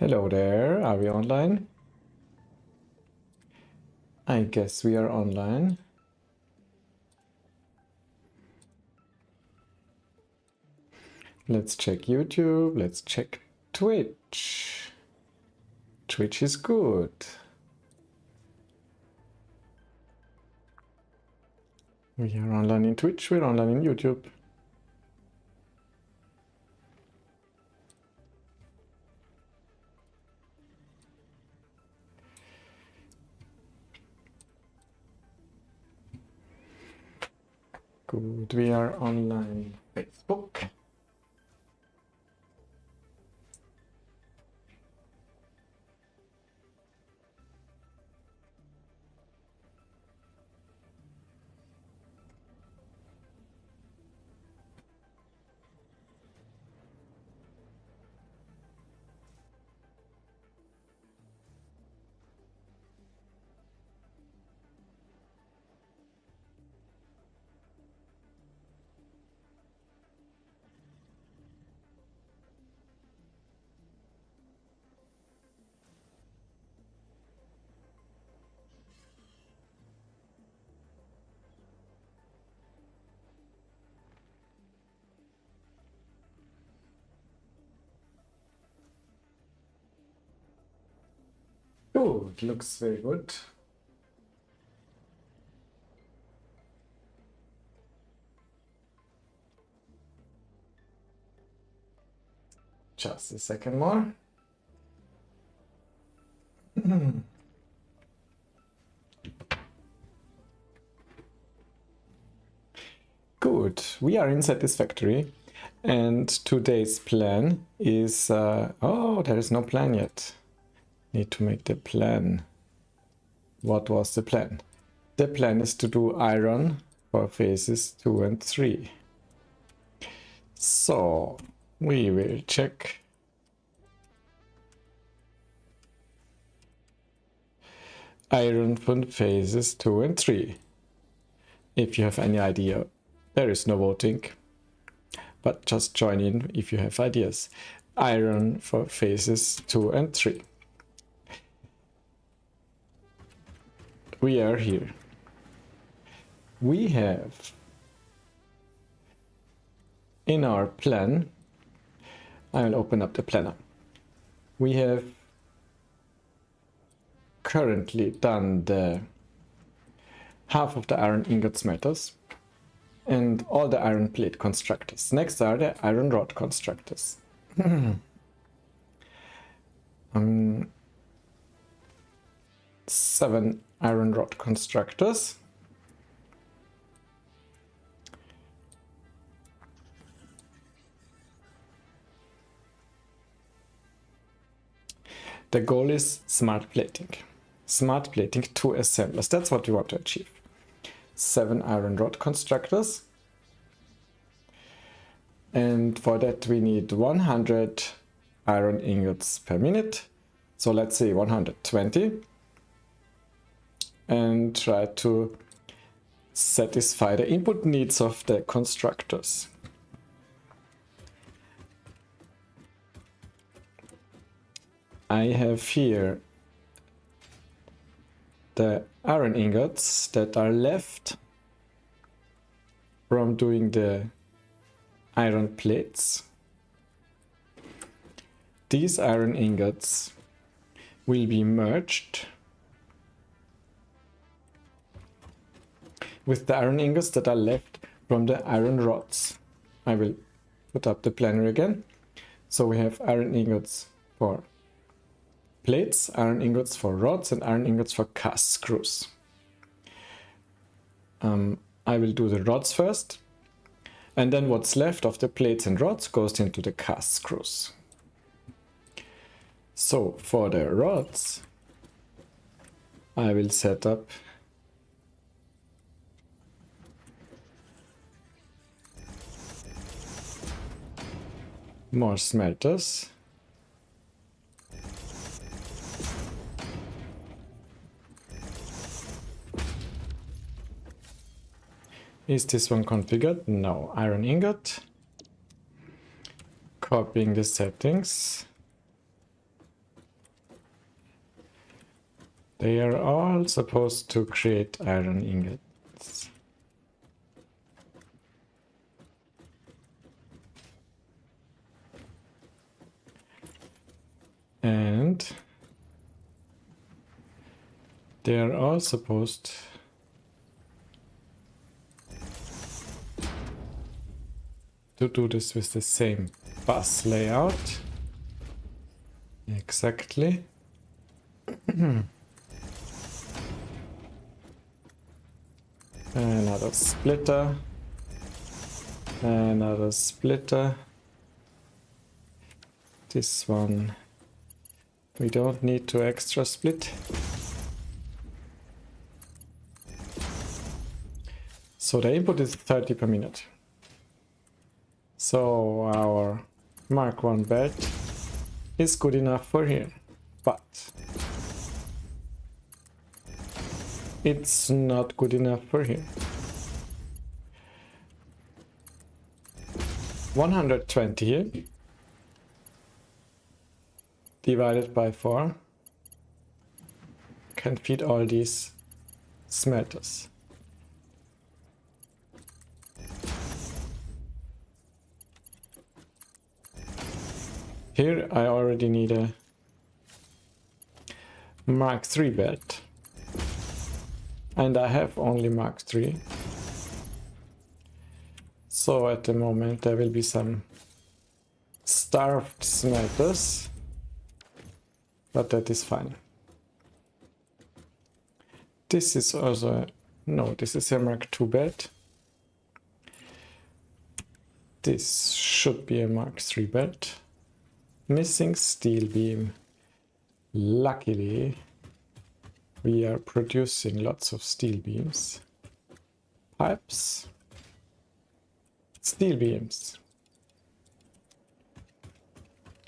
Hello there, are we online? I guess we are online. Let's check YouTube, let's check Twitch. Twitch is good. We are online in Twitch, we're online in YouTube. Good, we are online Facebook. Good, looks very good. Just a second more. Good, we are in Satisfactory and today's plan is, oh, there is no plan yet. Need to make the plan. What was the plan? The plan is to do iron for phases 2 and 3. So we will check iron for phases 2 and 3. If you have any idea, there is no voting, but just join in if you have ideas. Iron for phases 2 and 3. We are here. We have in our plan, I will open up the planner. We have currently done the half of the iron ingot smelters and all the iron plate constructors. Next are the iron rod constructors. 7 iron rod constructors. The goal is smart plating. Smart plating 2 assemblers. That's what we want to achieve. 7 iron rod constructors. And for that we need 100 iron ingots per minute. So let's say 120. And try to satisfy the input needs of the constructors. I have here the iron ingots that are left from doing the iron plates. These iron ingots will be merged with the iron ingots that are left from the iron rods. I will put up the planner again. So we have iron ingots for plates, iron ingots for rods, and iron ingots for cast screws. I will do the rods first, and then what's left of the plates and rods goes into the cast screws. So for the rods, I will set up more smelters. Is this one configured? No. Iron ingot. Copying the settings. They are all supposed to create iron ingots. And they are all supposed to do this with the same bus layout. Exactly. Another splitter. Another splitter. This one we don't need to extra split. So the input is 30 per minute. So our Mark 1 belt is good enough for here, but it's not good enough for here. 120 here divided by 4 can feed all these smelters. Here I already need a Mark 3 belt, and I have only Mark 3. So at the moment there will be some starved smelters, but that is fine. This is also, no, this is a Mark 2 belt. This should be a Mark 3 belt. Missing steel beam. Luckily, we are producing lots of steel beams. Pipes. Steel beams.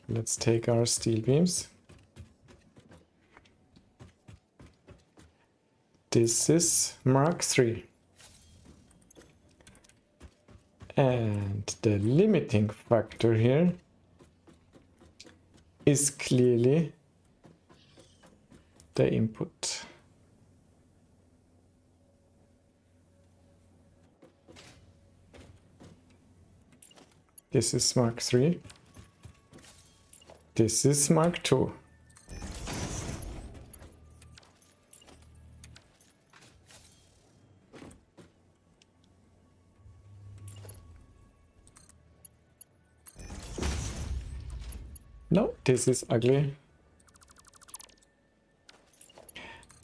Let's take our steel beams. This is Mark 3. And the limiting factor here is clearly the input. This is Mark 3. This is Mark 2. No, this is ugly.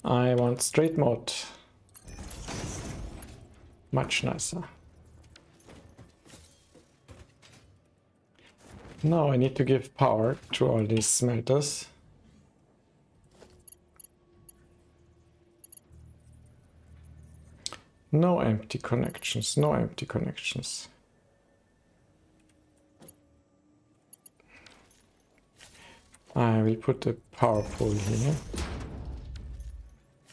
I want straight mode. Much nicer. Now I need to give power to all these smelters. No empty connections, no empty connections. I will put a power pole here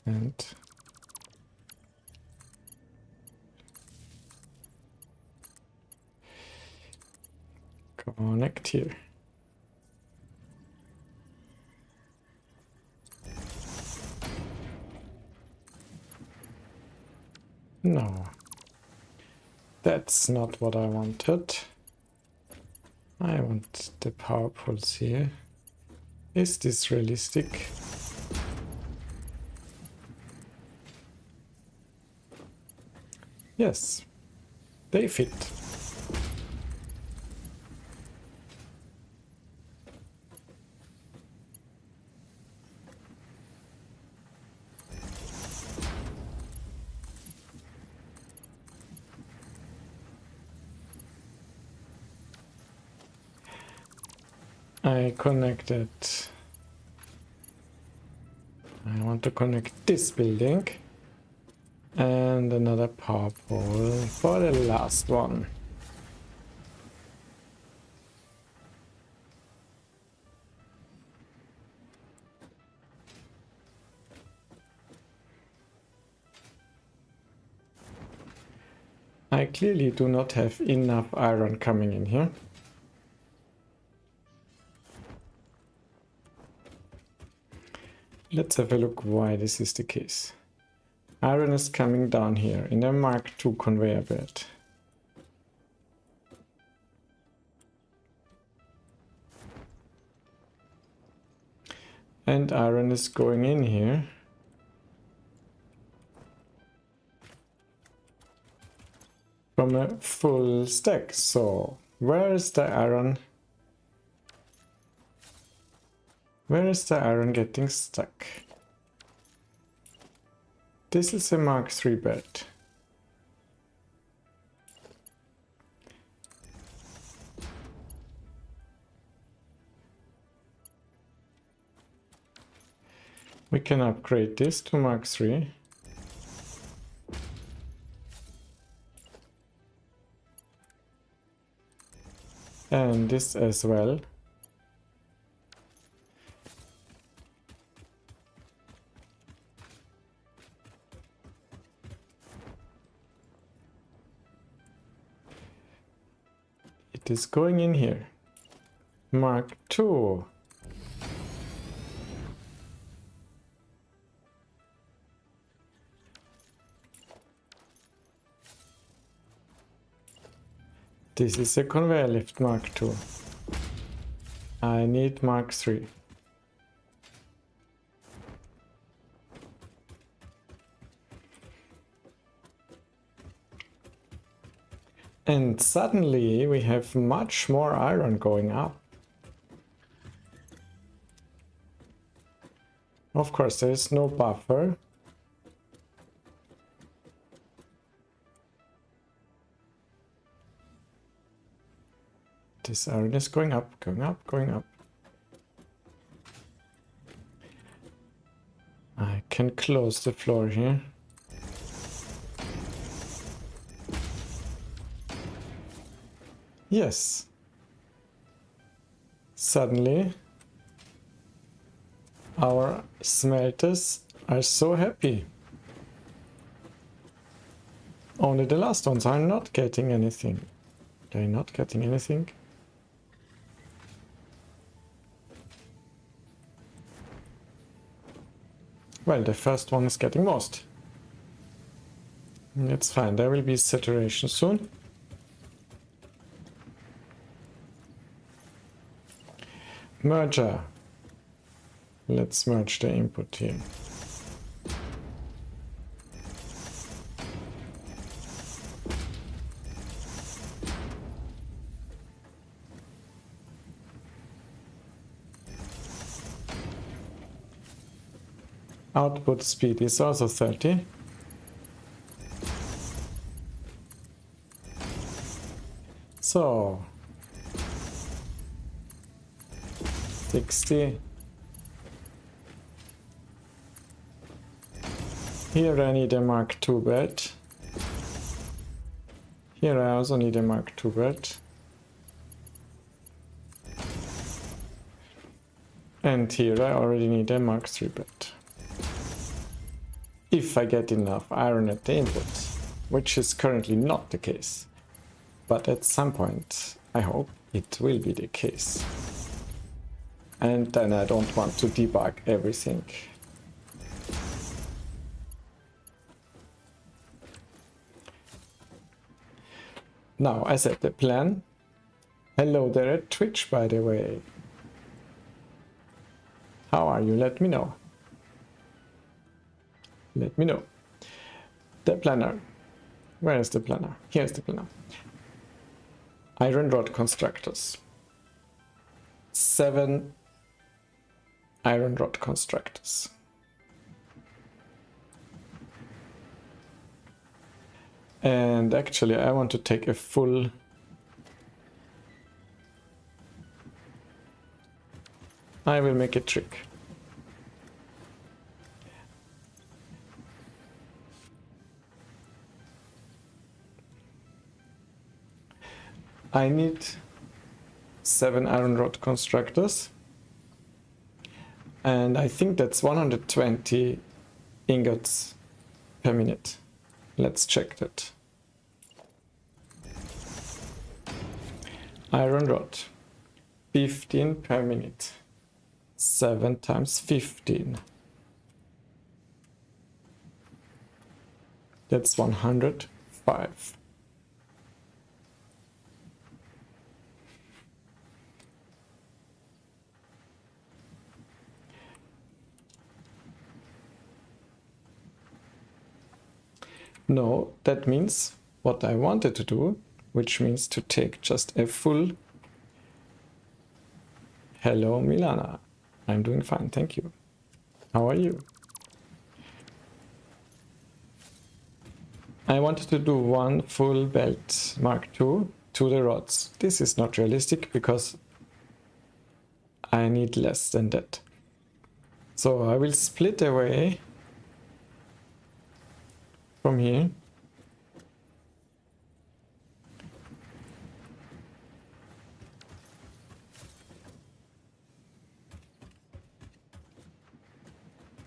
and connect here. No, that's not what I wanted. I want the power poles here. Is this realistic? Yes, they fit. I connected. I want to connect this building and another power pole for the last one. I clearly do not have enough iron coming in here. Let's have a look why this is the case. Iron is coming down here in a Mark II conveyor belt. And iron is going in here. From a full stack. So, where is the iron? Where is the iron getting stuck? This is a Mark III belt. We can upgrade this to Mark III. And this as well. It is going in here. Mark II. This is a conveyor lift Mark II. I need Mark III. And suddenly we have much more iron going up. Of course, there is no buffer. This iron is going up, going up, going up. I can close the floor here. Yes. Suddenly, our smelters are so happy. Only the last ones are not getting anything. They're not getting anything. Well, the first one is getting most. It's fine, there will be saturation soon. Merger. Let's merge the input here. Output speed is also 30. So 60. Here I need a Mark II belt. Here I also need a Mark II belt. And here I already need a Mark III belt. If I get enough iron at the input, which is currently not the case. But at some point, I hope it will be the case. And then I don't want to debug everything. Now, I set the plan. Hello there at Twitch, by the way. How are you? Let me know. Let me know. The planner. Where is the planner? Here's the planner. Iron rod constructors. 7 iron rod constructors. And actually I want to take a full I will make a trick. I need 7 iron rod constructors, and I think that's 120 ingots per minute. Let's check that. Iron rod, 15 per minute. 7 times 15. That's 105. No, that means what I wanted to do, which means to take just a full... Hello, Milana. I'm doing fine, thank you. How are you? I wanted to do one full belt Mark II to the rods. This is not realistic because I need less than that. So I will split away from here.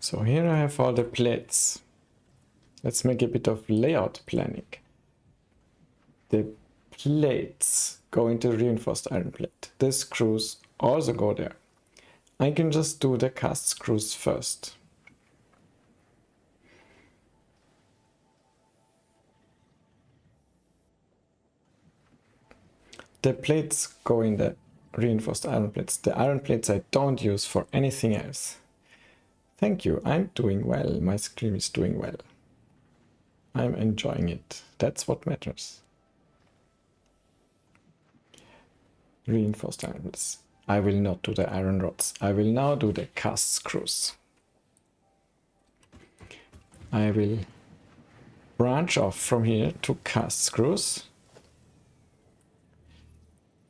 So here I have all the plates. Let's make a bit of layout planning. The plates go into reinforced iron plate. The screws also go there. I can just do the cast screws first. The plates go in the reinforced iron plates. The iron plates I don't use for anything else. Thank you, I'm doing well. My stream is doing well. I'm enjoying it. That's what matters. Reinforced iron plates. I will not do the iron rods. I will now do the cast screws. I will branch off from here to cast screws.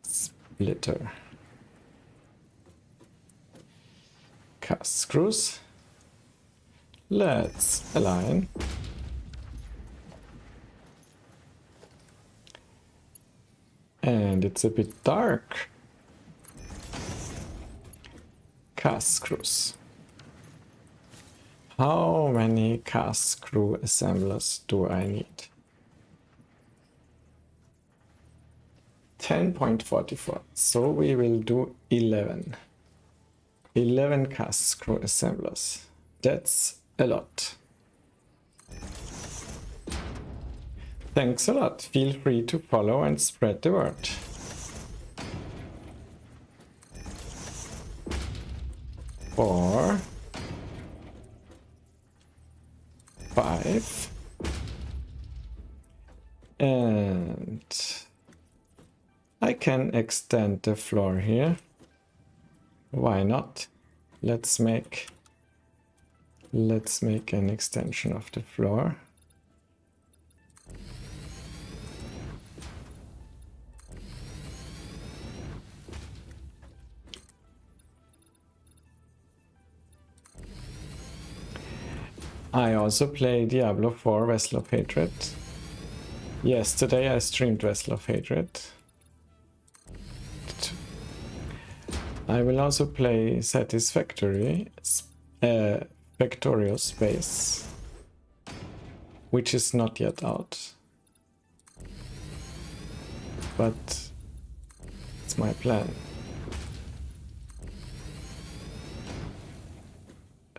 Splitter. Cast screws. Let's align. And it's a bit dark. Cast screws. How many cast screw assemblers do I need? 10.44. So we will do 11. 11 cast screw assemblers. That's a lot. Thanks a lot. Feel free to follow and spread the word. Four, 5, and I can extend the floor here. Why not? Let's make an extension of the floor. I also play Diablo 4 Vessel of Hatred. Yesterday I streamed Vessel of Hatred. I will also play Satisfactory, Factorial Space, which is not yet out. But it's my plan.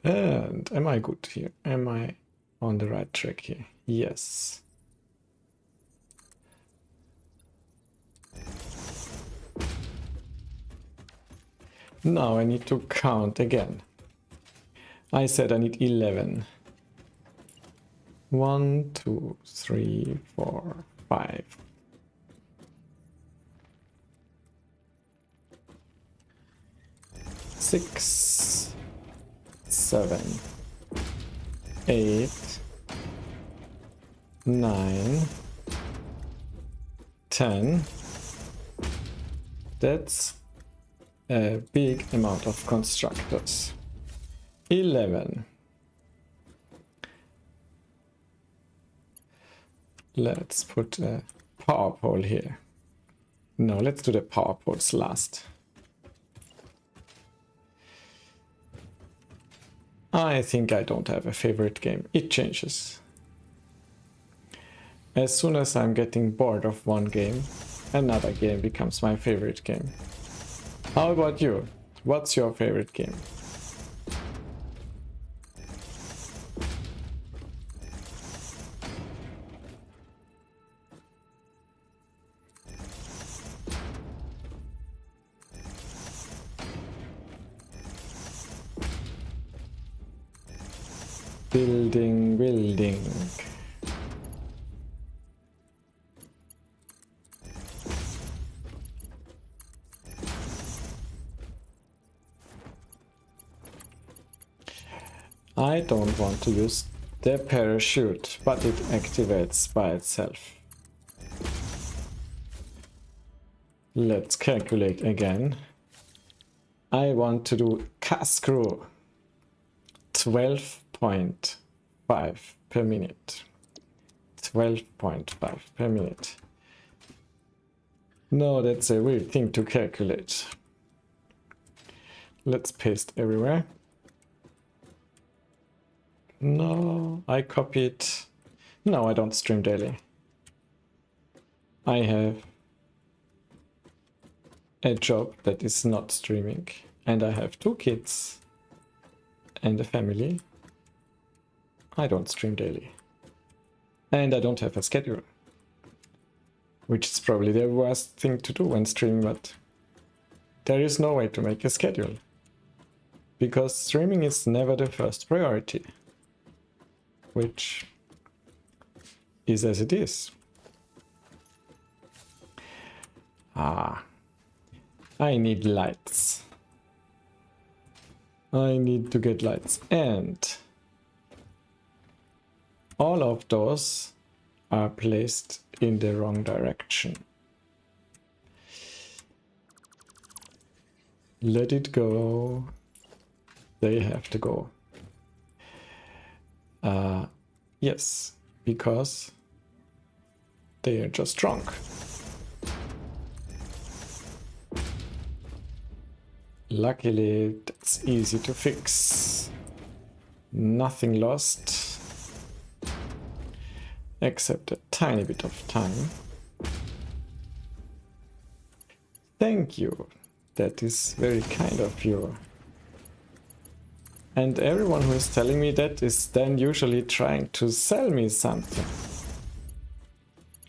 And am I good here? Am I on the right track here? Yes. Now I need to count again. I said I need 11. 1, 2, 3, 4, 5. 6, 7, 8, 9, 10. That's a big amount of constructors. 11. Let's put a power pole here. No, let's do the power poles last. I think I don't have a favorite game. It changes. As soon as I'm getting bored of one game, another game becomes my favorite game. How about you? What's your favorite game? Building. I don't want to use the parachute, but it activates by itself. Let's calculate again. I want to do cast crew 12.5 per minute. 12.5 per minute. No, that's a weird thing to calculate. Let's paste everywhere. No, I copied. No, I don't stream daily. I have a job that is not streaming, and I have 2 kids and a family. I don't stream daily. And I don't have a schedule, which is probably the worst thing to do when streaming, but there is no way to make a schedule, because streaming is never the first priority, which is as it is. I need lights. I need to get lights, and all of those are placed in the wrong direction. Let it go. They have to go. Yes, because they are just drunk. Luckily, that's easy to fix. Nothing lost, except a tiny bit of time. Thank you. That is very kind of you. And everyone who is telling me that is then usually trying to sell me something.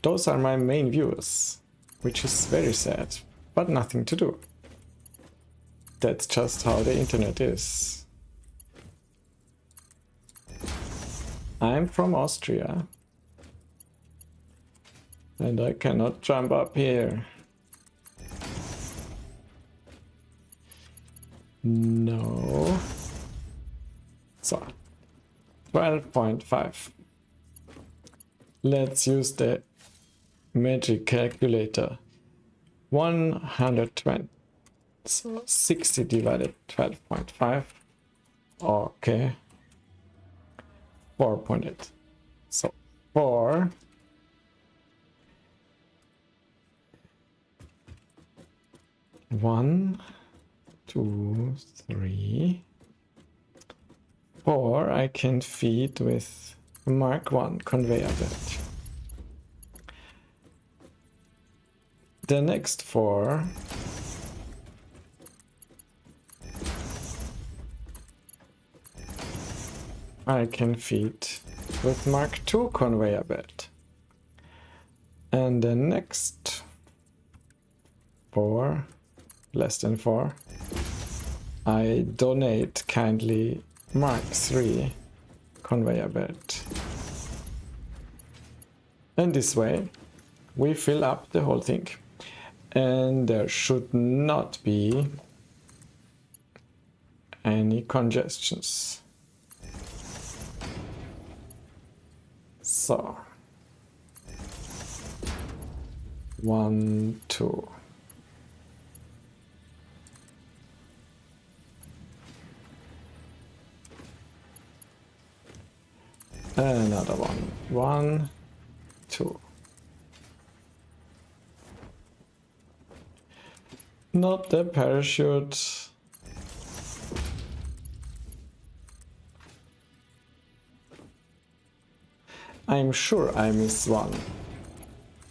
Those are my main viewers, which is very sad, but nothing to do. That's just how the internet is. I'm from Austria, and I cannot jump up here. No. So, 12.5. Let's use the magic calculator. 120. So 60 divided 12.5. Okay. 4.8. So 4. One, 2, 3, 4 I can feed with Mark 1 conveyor belt. The next 4 I can feed with Mark 2 conveyor belt. And the next 4, less than 4, I donate kindly Mark 3 conveyor belt. And this way we fill up the whole thing. And there should not be any congestions. So 1, 2. Another one. 1, 2. Not the parachute. I'm sure I miss one.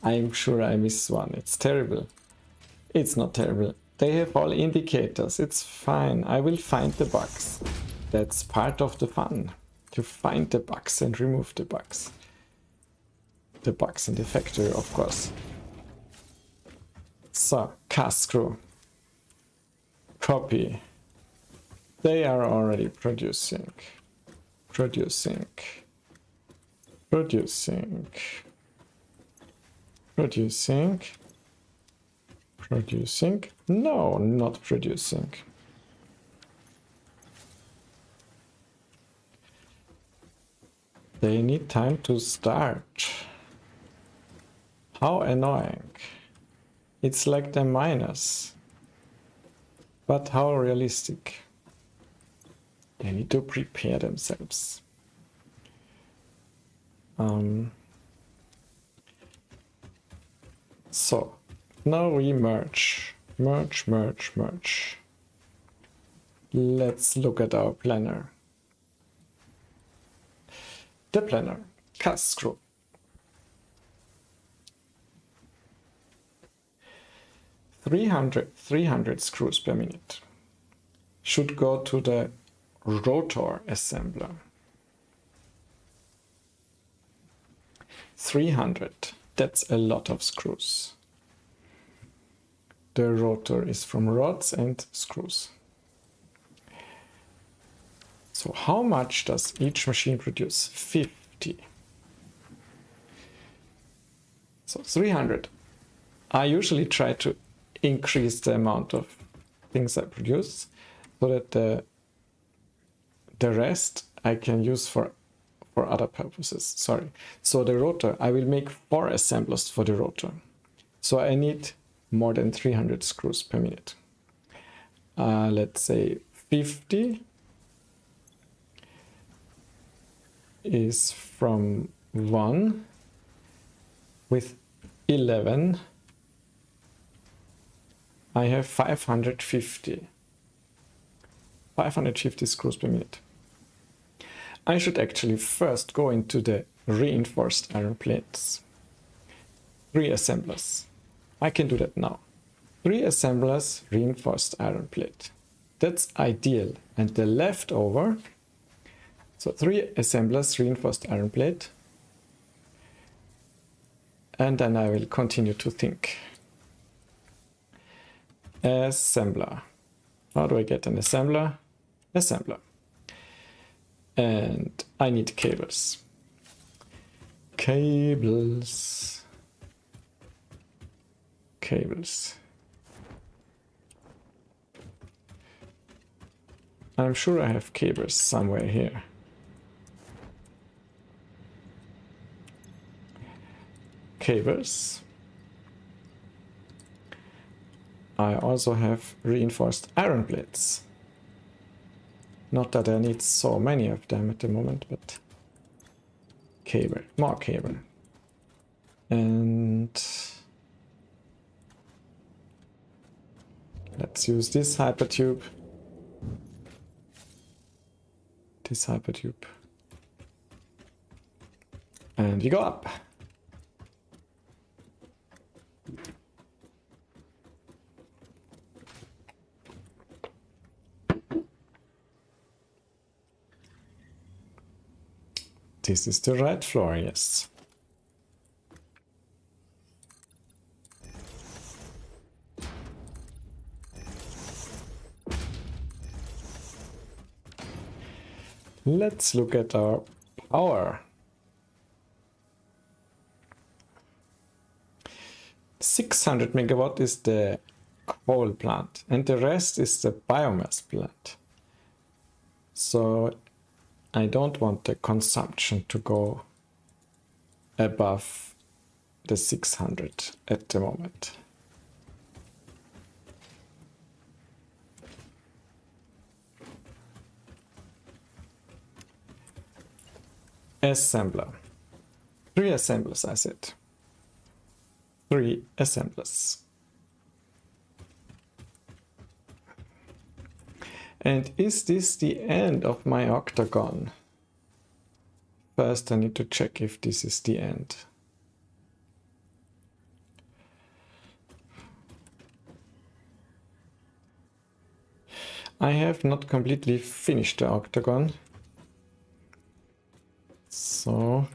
I'm sure I miss one. It's terrible. It's not terrible. They have all indicators. It's fine. I will find the bugs. That's part of the fun. To find the bugs and remove the bugs. The bugs in the factory, of course. So, cast crew. Copy. They are already producing. producing, producing, producing, producing. No, not producing. They need time to start. How annoying. It's like the miners. But how realistic. They need to prepare themselves. So, now we merge. Merge, merge, merge. Let's look at our planner. The planner. Cast screw. 300 screws per minute. Should go to the rotor assembler. 300. That's a lot of screws. The rotor is from rods and screws. So how much does each machine produce? 50. So 300. I usually try to increase the amount of things I produce so that the rest I can use for other purposes. Sorry. So the rotor, I will make 4 assemblers for the rotor. So I need more than 300 screws per minute. Let's say 50 is from 1 with 11. I have 550 screws per minute. I should actually first go into the reinforced iron plates. 3 assemblers. I can do that now. 3 assemblers, reinforced iron plate. That's ideal. And the leftover, so 3 assemblers, reinforced iron plate. And then I will continue to think. Assembler. How do I get an assembler? Assembler. And I need cables. Cables. Cables. I'm sure I have cables somewhere here. Cables. I also have reinforced iron plates. Not that I need so many of them at the moment, but cable, more cable. And let's use this hypertube. This hypertube. And we go up. This is the right floor, yes. Let's look at our power. 600 megawatt is the coal plant, and the rest is the biomass plant. So I don't want the consumption to go above the 600 at the moment. Assembler. 3 assemblers, I said. 3 assemblers. And is this the end of my octagon? First I need to check if this is the end. I have not completely finished the octagon. So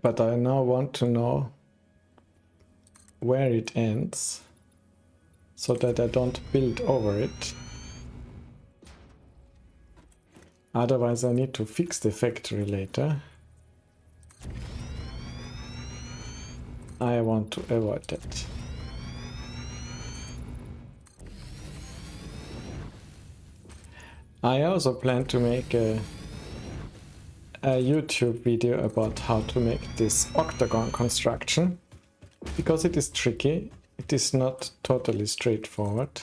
But I now want to know where it ends so that I don't build over it. Otherwise I need to fix the factory later. I want to avoid that. I also plan to make a YouTube video about how to make this octagon construction, because it is tricky. It is not totally straightforward.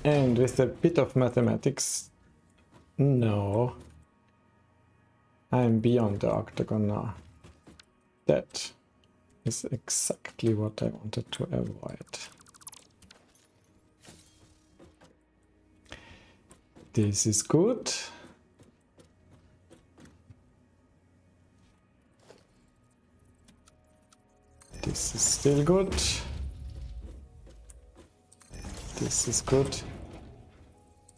And with a bit of mathematics, no, I'm beyond the octagon now. That is exactly what I wanted to avoid. This is good. This is still good. This is good.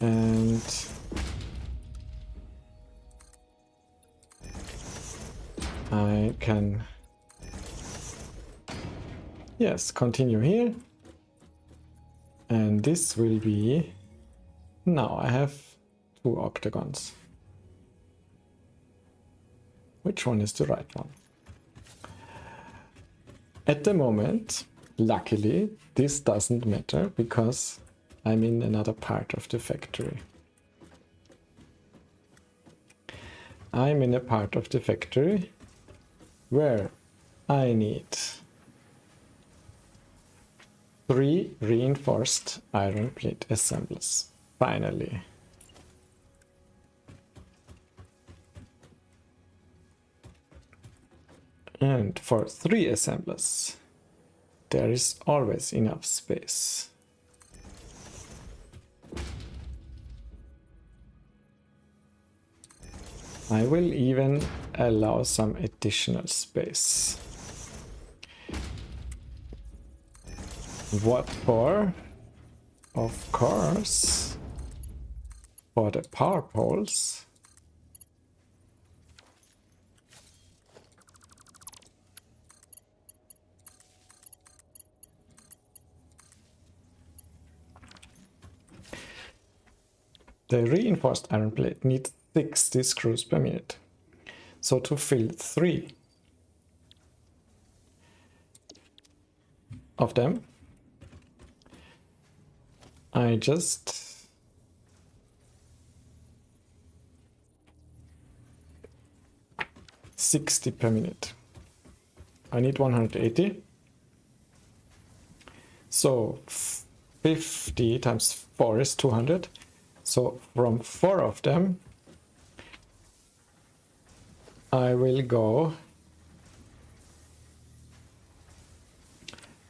And I can, yes, continue here. And this will be, now I have 2 octagons. Which one is the right one? At the moment, luckily, this doesn't matter because I'm in another part of the factory. I'm in a part of the factory where I need 3 reinforced iron plate assemblers. Finally. And for 3 assemblers, there is always enough space. I will even allow some additional space. What for? Of course, for the power poles. The reinforced iron plate needs 60 screws per minute. So to fill 3 of them, I just $60 per minute. I need 180. So 50 times 4 is 200. So from 4 of them, I will go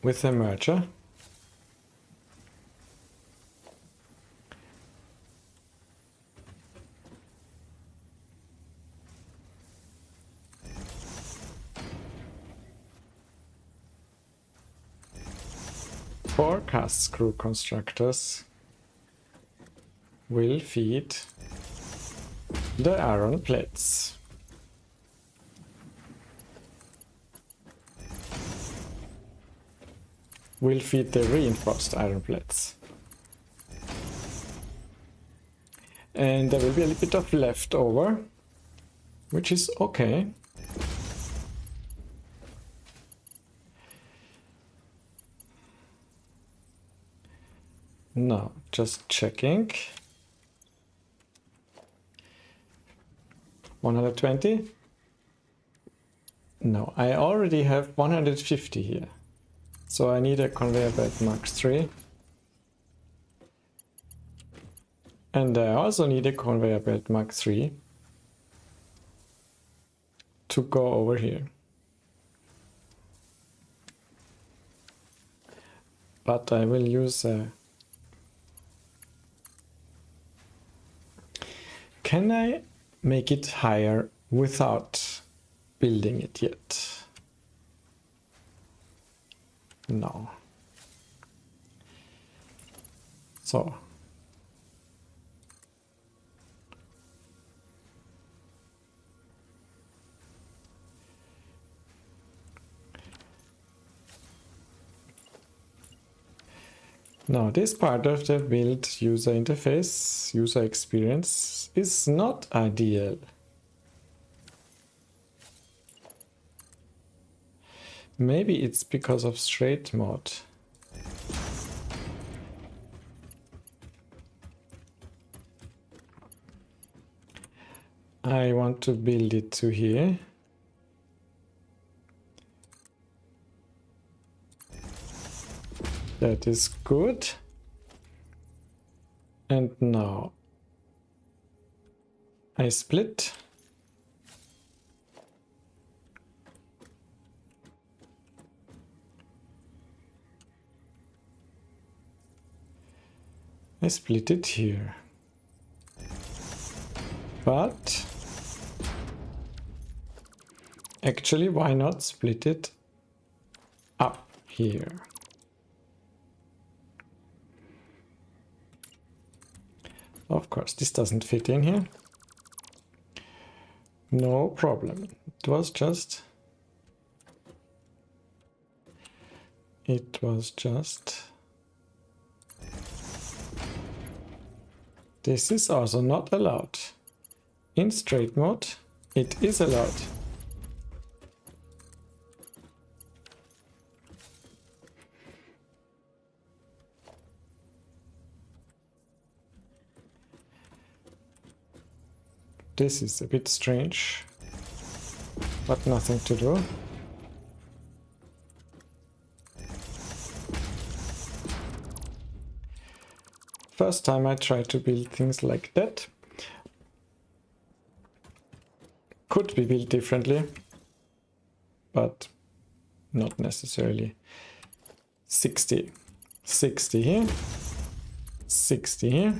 with a merger. Four cast screw constructors will feed the iron plates. Will feed the reinforced iron plates. And there will be a little bit of leftover, which is okay. Now, just checking. 120? No, I already have 150 here. So I need a conveyor belt Mark III. And I also need a conveyor belt Mark III to go over here. But I will use a... Can I make it higher without building it yet? No. So Now this part of the build user interface, user experience is not ideal. Maybe it's because of straight mode. I want to build it to here. That is good. And now I split. I split it here. But actually, why not split it up here? Of course, this doesn't fit in here. No problem. It was just... This is also not allowed. In straight mode, it is allowed. This is a bit strange, but nothing to do. First time I tried to build things like that. Could be built differently, but not necessarily. 60 here, 60 here,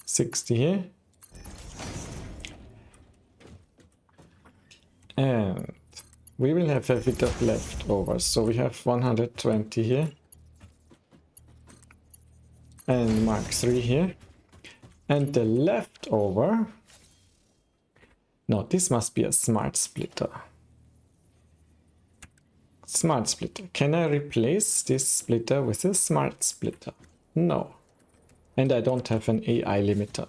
60 here, and we will have a bit of leftovers. So we have 120 here, and Mark 3 here, and the leftover. No, this must be a smart splitter. Smart splitter. Can I replace this splitter with a smart splitter? No. And I don't have an AI limiter.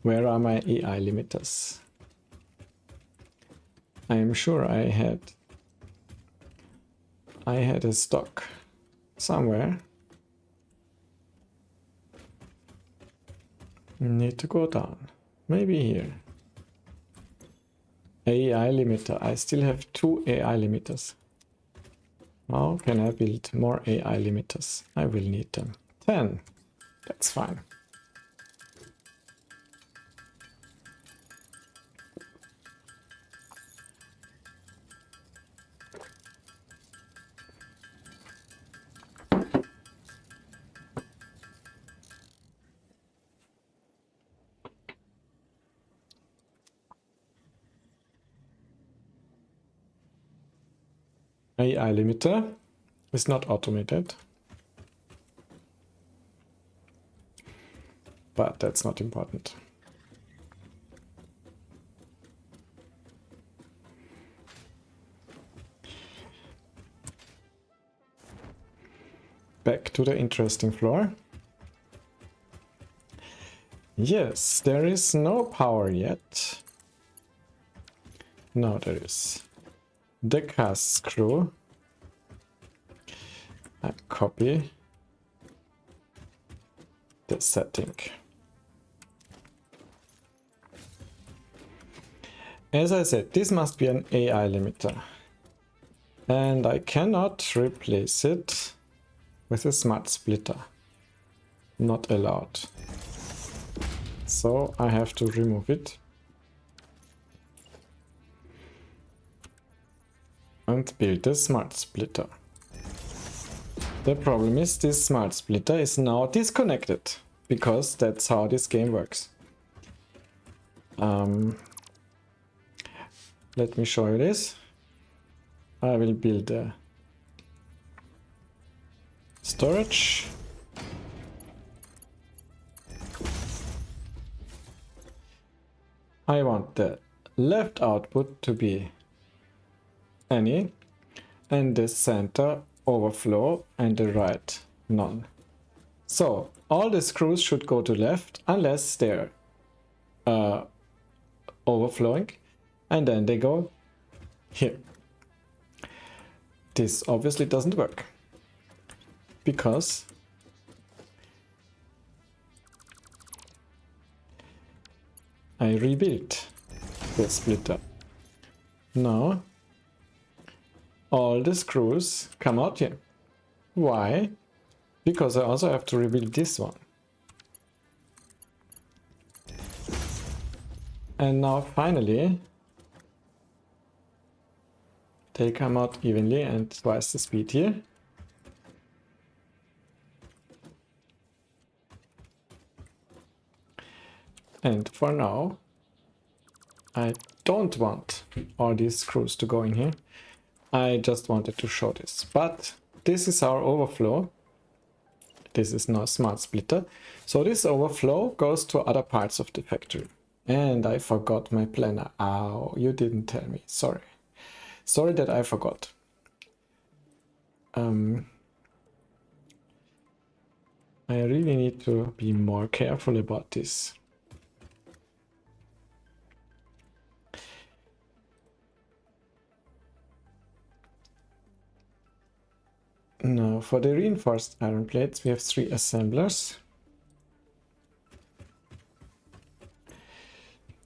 Where are my AI limiters? I am sure I had a stock somewhere. Need to go down. Maybe here. AI limiter. I still have 2 AI limiters. How can I build more AI limiters? I will need them. 10. That's fine. AI limiter is not automated, but that's not important. Back to the interesting floor. Yes, there is no power yet. Now there is. The cast screw. I copy the setting. As I said, this must be an AI limiter. And I cannot replace it with a smart splitter. Not allowed. So I have to remove it. And build a smart splitter. The problem is this smart splitter is now disconnected, because that's how this game works. Let me show you this. I will build a storage. I want the left output to be any, and the center overflow and the right none. So all the screws should go to left unless they're overflowing, and then they go here. This obviously doesn't work because I rebuilt the splitter. Now all the screws come out here. Why? Because I also have to rebuild this one. And now finally they come out evenly and twice the speed here. And for now, I don't want all these screws to go in here. I just wanted to show this. But this is our overflow. This is now smart splitter. So this overflow goes to other parts of the factory. And I forgot my planner. Ow, you didn't tell me. Sorry. Sorry that I forgot. I really need to be more careful about this. Now for the reinforced iron plates we have 3 assemblers.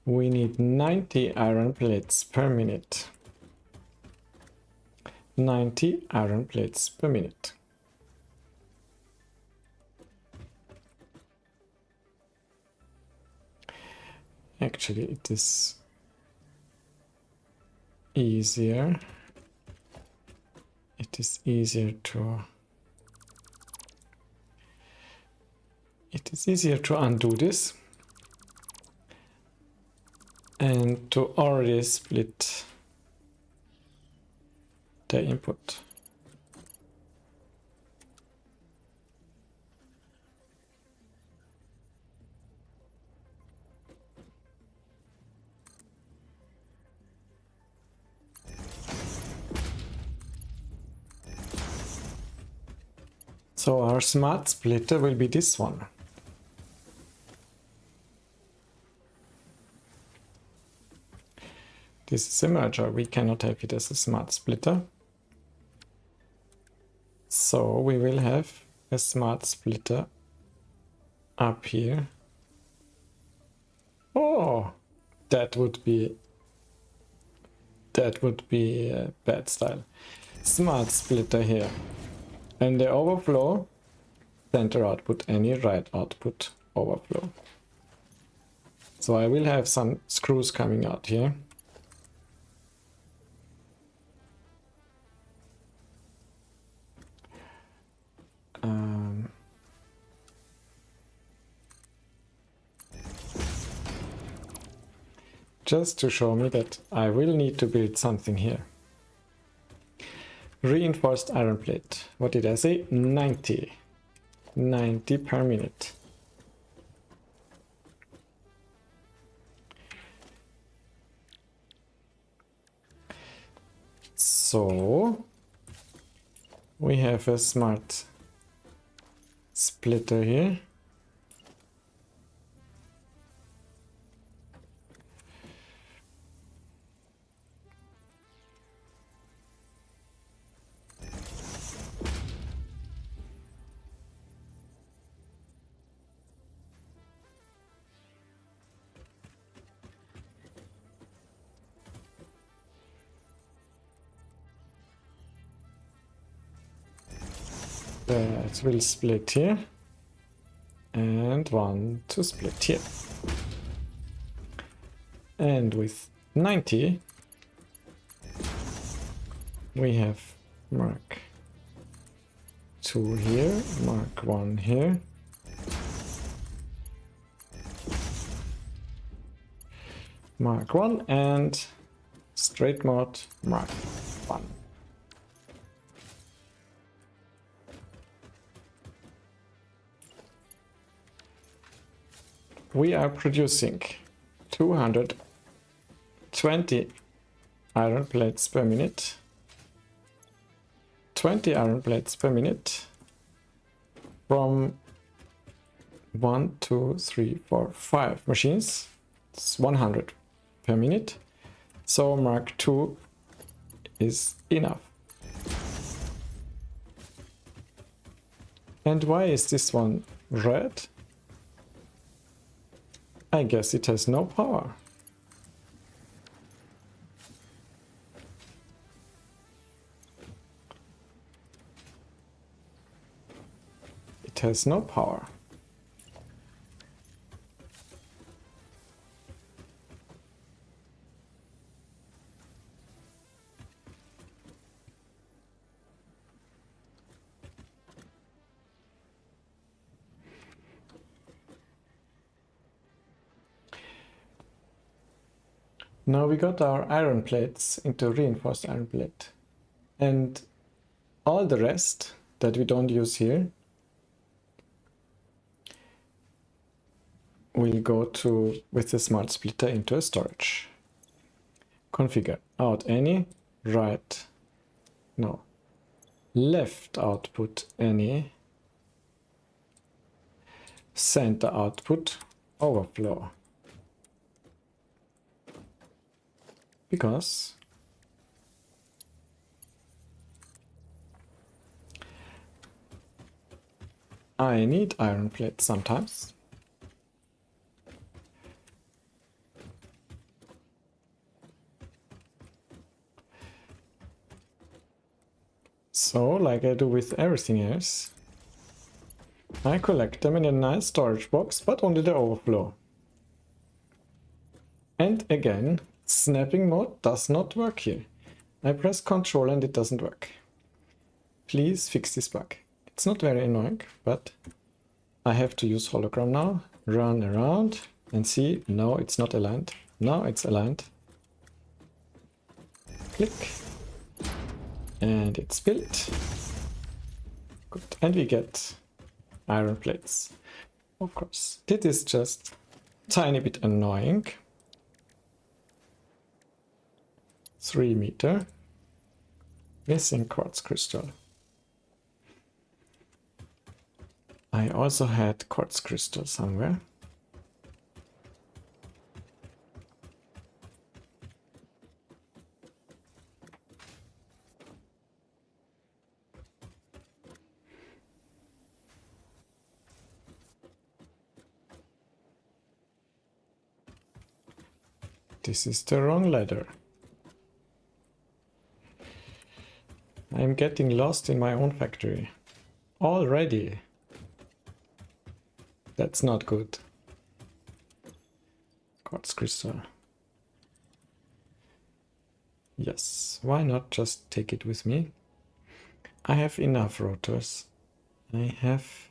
We need 90 iron plates per minute. 90 iron plates per minute. Actually, it is easier. It is easier to undo this and to already split the input. So our smart splitter will be this one. This is a merger. We cannot have it as a smart splitter. So we will have a smart splitter up here. Oh, that would be bad style. Smart splitter here. And the overflow, center output, any right output overflow. So I will have some screws coming out here. Just to show me that I will need to build something here. Reinforced iron plate. What did I say? 90. 90 per minute. So we have a smart splitter here. That will split here, and one to split here. And with 90, we have mark 2 here, mark 1 here. Mark 1 and straight mode mark 1. We are producing 220 iron plates per minute. 20 iron plates per minute from 1, 2, 3, 4, 5 machines. It's 100 per minute. So Mark II is enough. And why is this one red? I guess it has no power. It has no power. Now we got our iron plates into reinforced iron plate. And all the rest that we don't use here will go to, with the smart splitter, into a storage. Configure out any, right, no, left output any, center output overflow. Because I need iron plates sometimes. So, like I do with everything else, I collect them in a nice storage box, but only the overflow. And again, snapping mode does not work here. I press Ctrl and it doesn't work. Please fix this bug. It's not very annoying, but I have to use hologram now. Run around and see. No, it's not aligned. Now it's aligned. Click. And it's built. Good. And we get iron plates. Of course. This is just a tiny bit annoying. 3 meter. Missing quartz crystal. I also had quartz crystal somewhere. This is the wrong ladder. I'm getting lost in my own factory. Already. That's not good. Quartz crystal. Yes, why not just take it with me? I have enough rotors. I have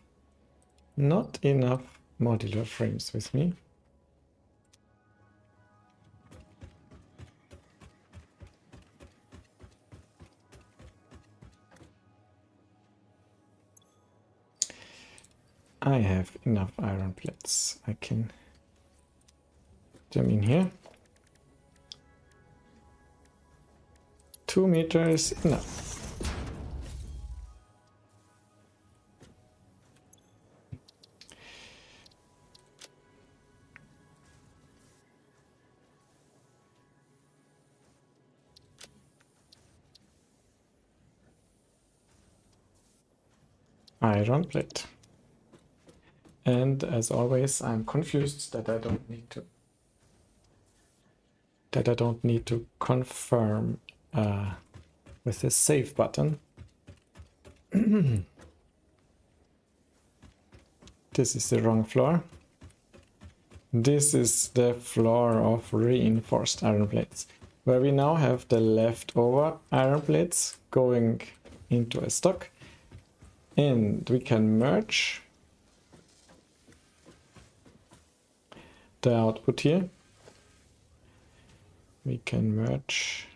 not enough modular frames with me. I have enough iron plates. I can put them in here. 2 meters enough. Iron plate. And as always, I'm confused that I don't need to confirm with the save button. This is the wrong floor. This is the floor of reinforced iron plates, where we now have the leftover iron plates going into a stock, and we can merge the output here. We can merge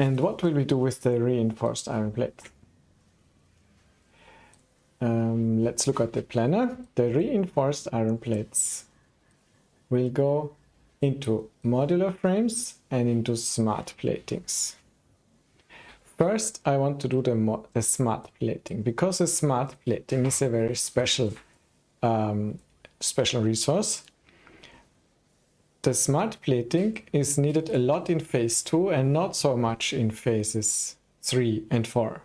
And what will we do with the reinforced iron plate? Let's look at the planner. The reinforced iron plates will go into modular frames and into smart platings. First, I want to do the smart plating, because the smart plating is a very special resource. The smart plating is needed a lot in phase 2 and not so much in phases 3 and 4.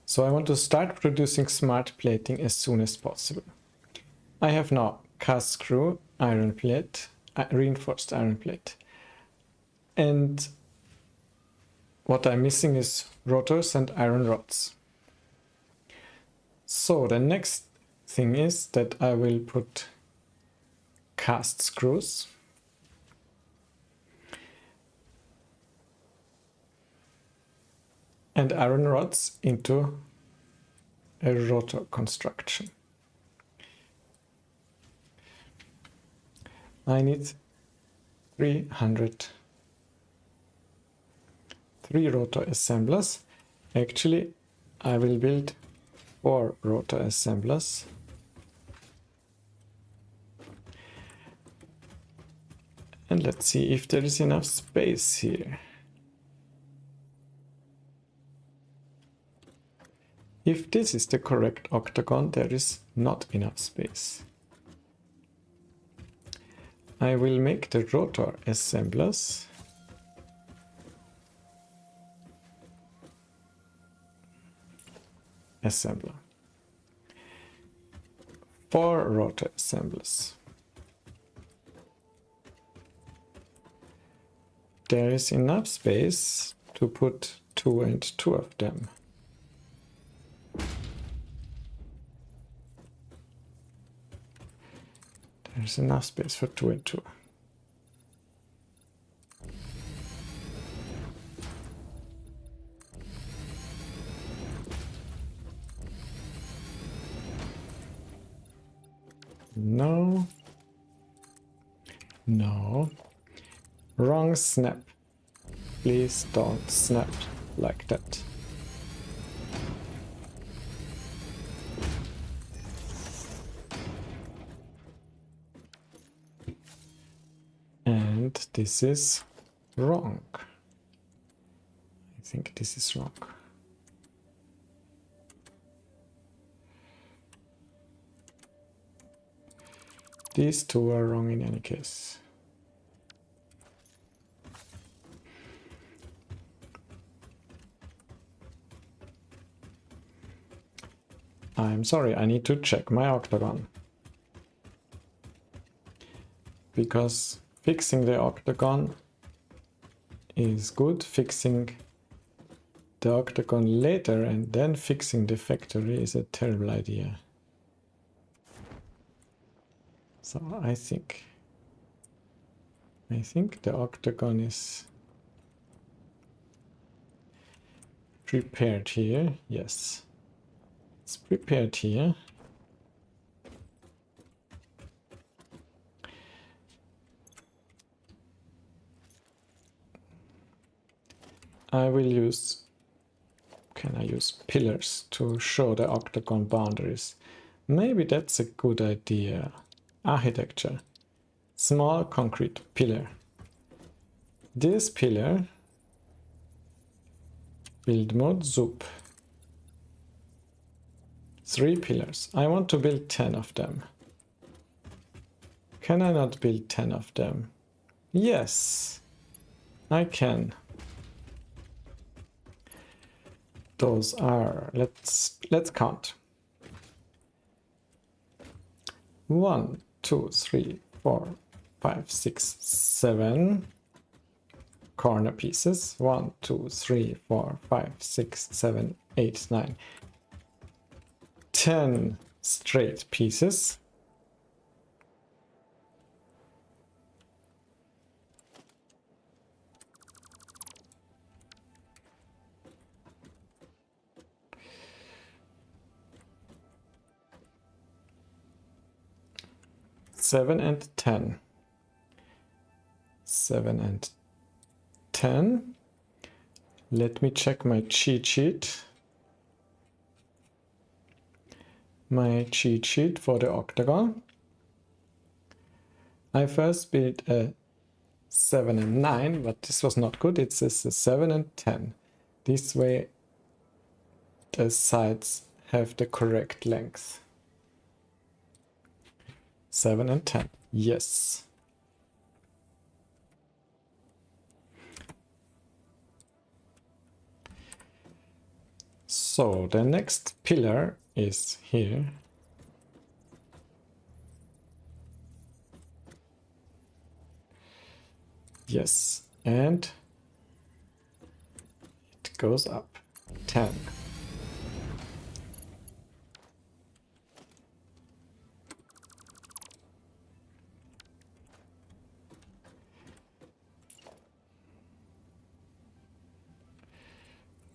So I want to start producing smart plating as soon as possible. I have now cast screw iron plate, reinforced iron plate. And what I'm missing is rotors and iron rods. So the next thing is that I will put cast screws and iron rods into a rotor construction. I need 3 rotor assemblers. Actually, I will build 4 rotor assemblers. And let's see if there is enough space here. If this is the correct octagon, there is not enough space. I will make the rotor assemblers. Assembler. 4 rotor assemblers. There is enough space to put 2 and 2 of them. There's enough space for 2 and 2. No. No. Wrong snap. Please don't snap like that. And this is wrong. I think this is wrong. These two are wrong in any case. I'm sorry, I need to check my octagon. Because fixing the octagon is good, fixing the octagon later and then fixing the factory is a terrible idea. So I think the octagon is prepared here. Yes, it's prepared here. I will use, can I use pillars to show the octagon boundaries? Maybe that's a good idea. Architecture. Small concrete pillar. This pillar, build mode, zoop. 3 pillars. I want to build 10 of them. Can I not build 10 of them? Yes, I can. Those are, let's count. 1, 2, 3, 4, 5, 6, 7 corner pieces. 1, 2, 3, 4, 5, 6, 7, 8, 9. 10 straight pieces. Seven and 10. 7 and 10. Let me check my cheat sheet. My cheat sheet for the octagon. I first built a 7 and 9, but this was not good. It says a 7 and 10. This way the sides have the correct length. 7 and 10. Yes. So the next pillar is here. Yes, and it goes up 10.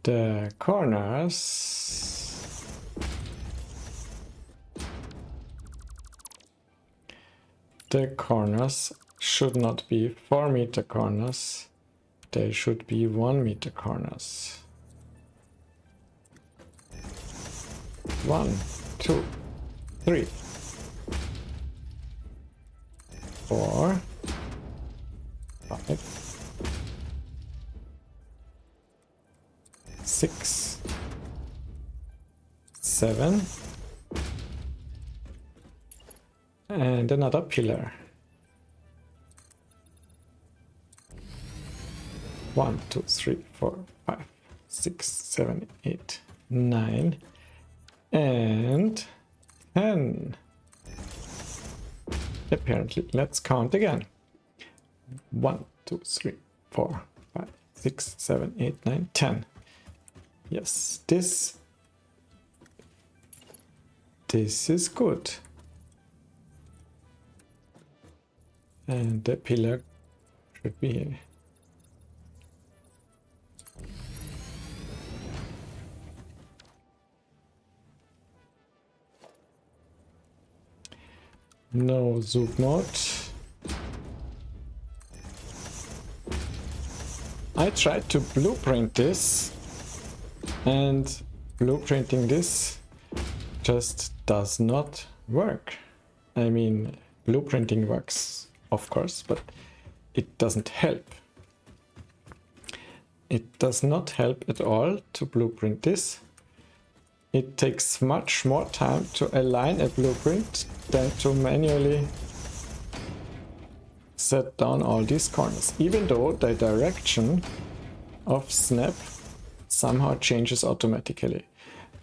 The corners should not be 4-meter corners, they should be 1-meter corners. 1, 2, 3, 4, 5, 6, 7, and another pillar. 1, 2, 3, 4, 5, 6, 7, 8, 9, and 10. Apparently, let's count again. 1, 2, 3, 4, 5, 6, 7, 8, 9, 10. Yes, this is good. And the pillar should be here. No zoom mode. I tried to blueprint this, and blueprinting this just does not work. I mean, blueprinting works, of course, but it doesn't help. It does not help at all to blueprint this. It takes much more time to align a blueprint than to manually set down all these corners, even though the direction of snap somehow changes automatically.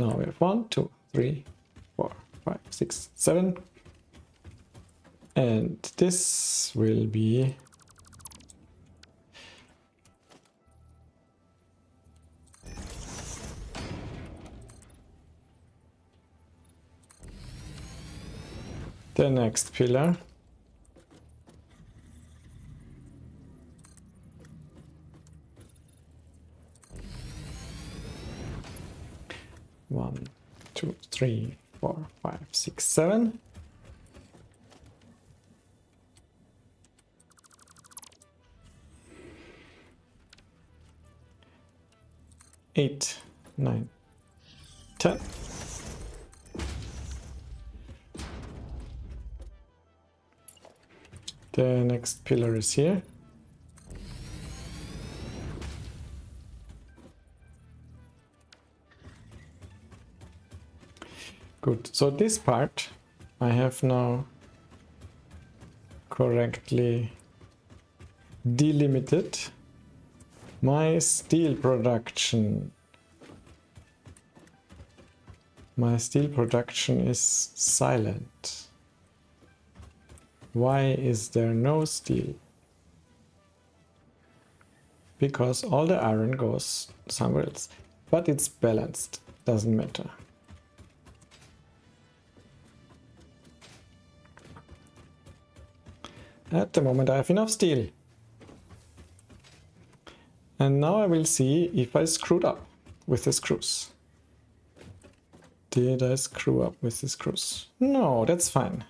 Now we have 1, 2, 3, 4, 5, 6, 7, and this will be the next pillar. One, 2, 3, 4, 5, 6, 7. Eight, 9, 10. The next pillar is here. Good. So this part I have now correctly delimited. My steel production. My steel production is silent. Why is there no steel? Because all the iron goes somewhere else. But it's balanced, doesn't matter. At the moment I have enough steel. And now I will see if I screwed up with the screws. Did I screw up with the screws? No, that's fine.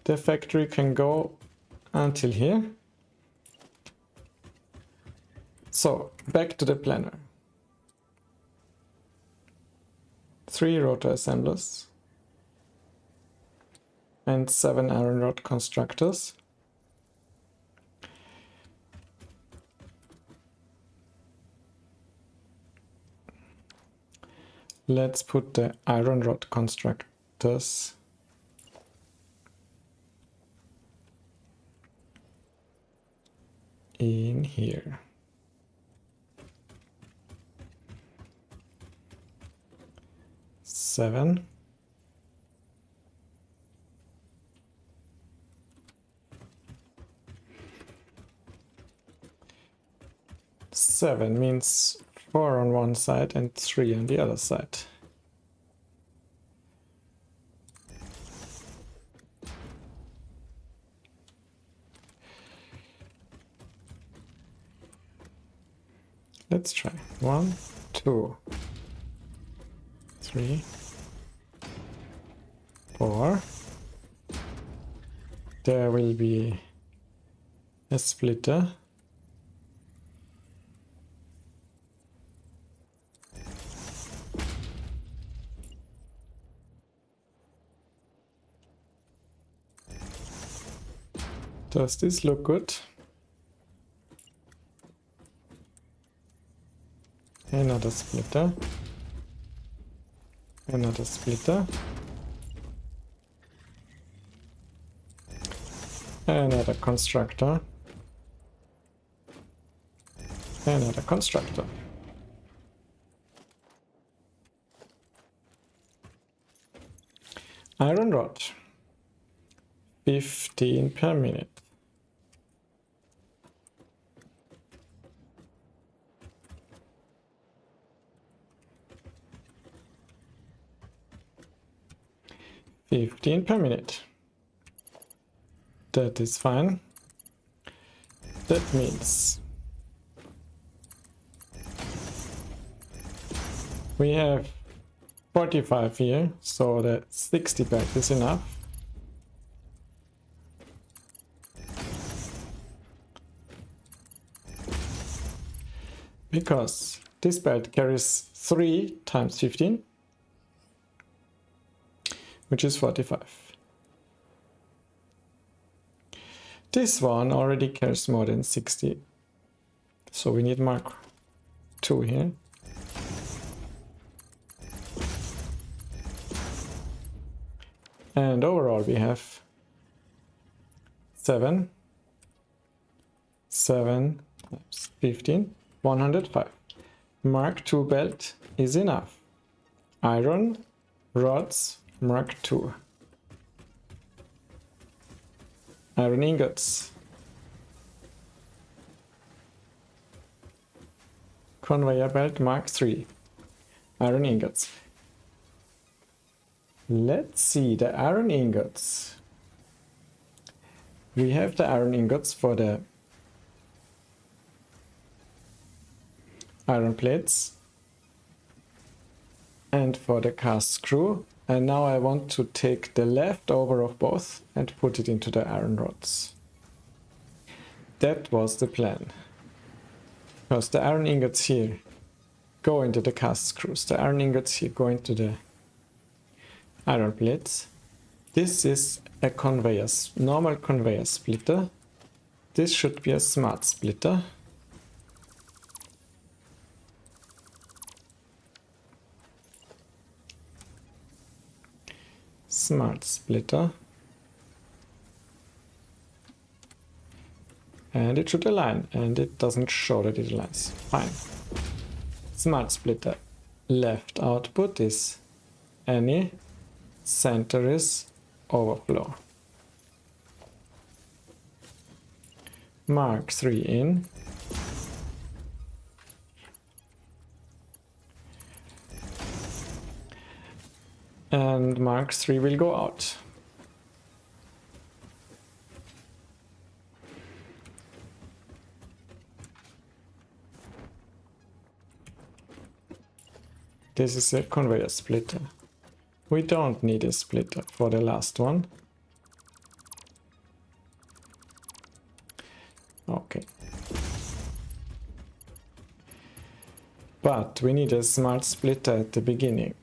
The factory can go until here. So back to the planner. 3 rotor assemblers and 7 iron rod constructors. Let's put the iron rod constructors in here. Seven. Seven means 4 on one side and 3 on the other side. Let's try 1, 2, 3, 4. There will be a splitter. Does this look good? Another splitter. Another splitter. Another constructor. Another constructor. Iron rod. 15 per minute. Per minute. That is fine. That means we have 45 here, so that 60 back is enough. Because this belt carries 3 times 15, which is 45. This one already carries more than 60, so we need Mark 2 here. And overall we have 7 times 15, 105. Mark 2 belt is enough. Iron rods Mark 2. Iron ingots. Conveyor belt Mark 3. Iron ingots. Let's see the iron ingots. We have the iron ingots for the iron plates and for the cast screw. And now I want to take the leftover of both and put it into the iron rods. That was the plan. Because the iron ingots here go into the cast screws. The iron ingots here go into the iron plates. This is a conveyor, normal conveyor splitter. This should be a smart splitter. Smart splitter. And it should align, and it doesn't show that it aligns. Fine. Smart splitter. Left output is any, center is overflow. Mark 3 in. And Mark 3 will go out. This is a conveyor splitter. We don't need a splitter for the last one. Okay. But we need a smart splitter at the beginning.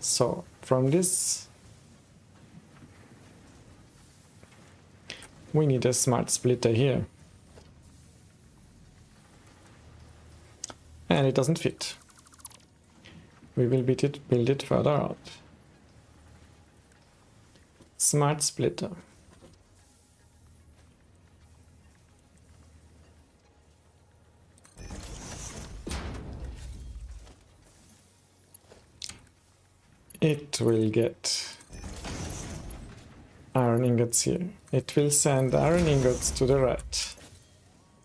So from this we need a smart splitter here. And it doesn't fit. We will build it further out. Smart splitter. It will get iron ingots here. It will send iron ingots to the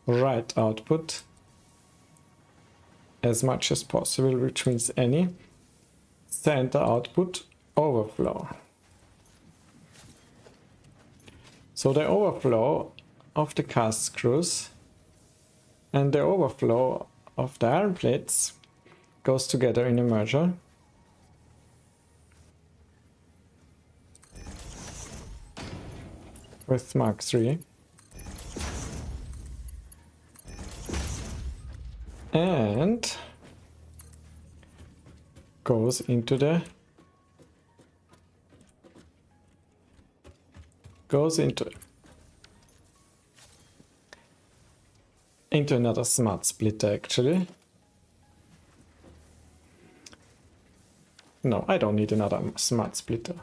right output as much as possible, which means any center output overflow. So the overflow of the cast screws and the overflow of the iron plates goes together in a merger. With Mark III. And goes into another smart splitter actually. No, I don't need another smart splitter.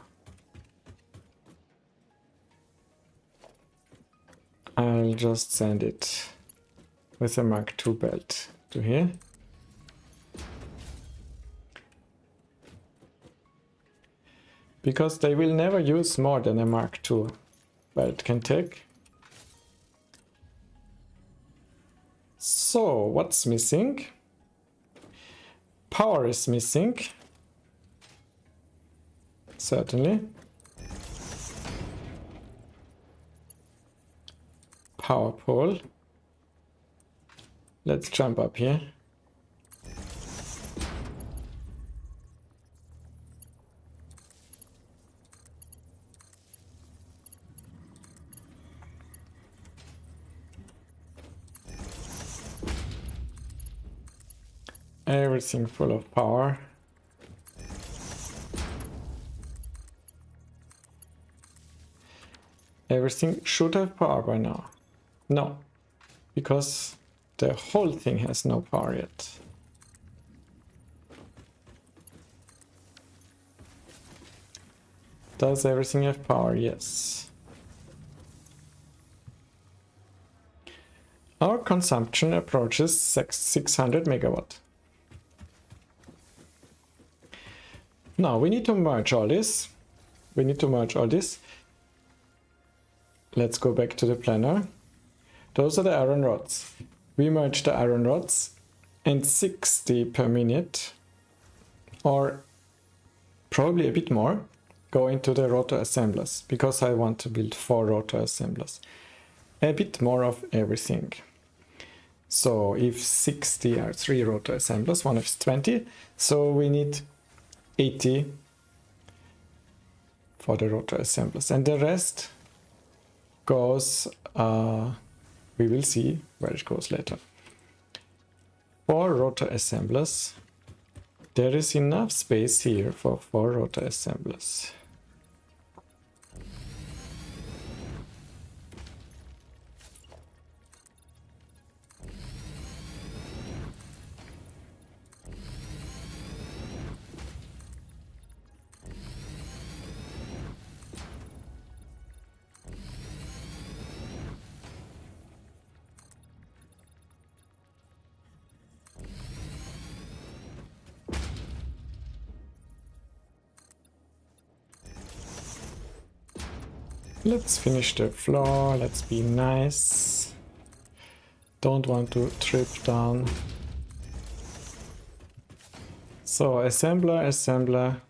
I'll just send it with a Mark II belt to here. Because they will never use more than a Mark II belt can take. So what's missing? Power is missing. Certainly. Power pole. Let's jump up here. Everything full of power. Everything should have power by now. No, because the whole thing has no power yet. Does everything have power? Yes. Our consumption approaches 600 megawatt. Now we need to merge all this. Let's go back to the planner. Those are the iron rods. We merge the iron rods and 60 per minute, or probably a bit more, go into the rotor assemblers, because I want to build 4 rotor assemblers. A bit more of everything. So if 60 are 3 rotor assemblers, one is 20, so we need 80 for the rotor assemblers, and the rest goes, we will see where it goes later. For rotor assemblers, there is enough space here for 4 rotor assemblers. Let's finish the floor, let's be nice. Don't want to trip down. So assembler.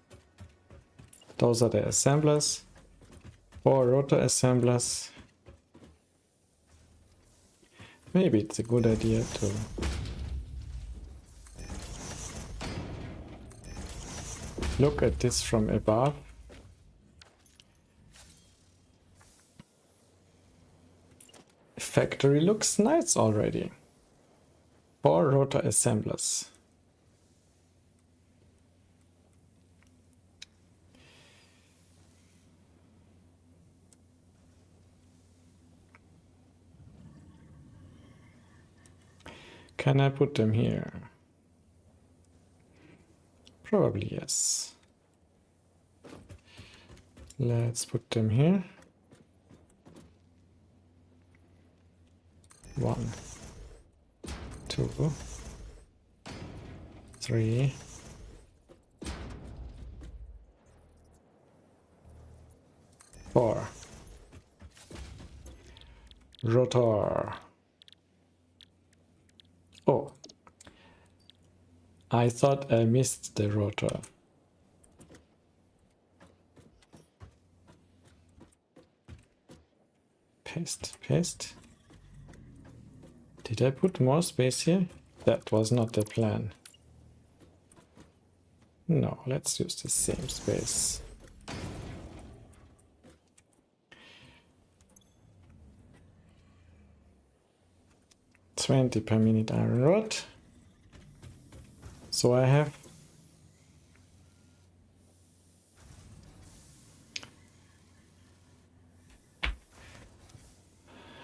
Those are the assemblers. 4 rotor assemblers. Maybe it's a good idea to look at this from above. Factory looks nice already. 4 rotor assemblers. Can I put them here? Probably yes. Let's put them here. 1, 2, 3, 4. Rotor. Oh, I thought I missed the rotor. Paste, paste. Did I put more space here? That was not the plan. No, let's use the same space. $20 per minute iron rod. So I have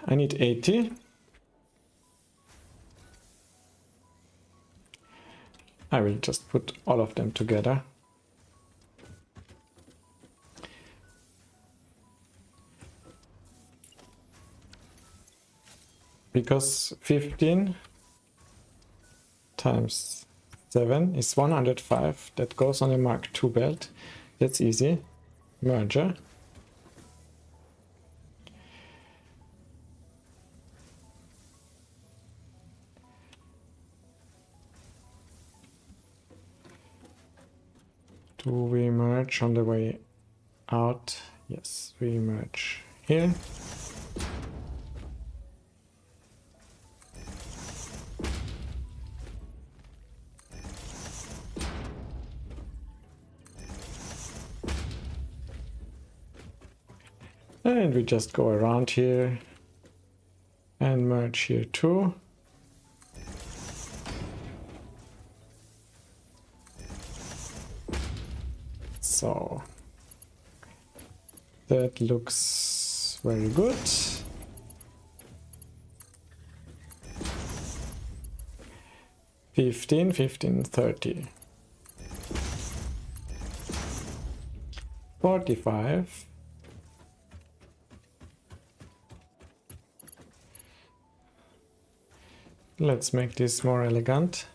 I need 80. I will just put all of them together. Because 15 times 7 is 105. That goes on a Mark II belt. That's easy. Merger. Do we merge on the way out? Yes, we merge here. And we just go around here and merge here too. So that looks very good. $15, $15, $30. 45. Let's make this more elegant.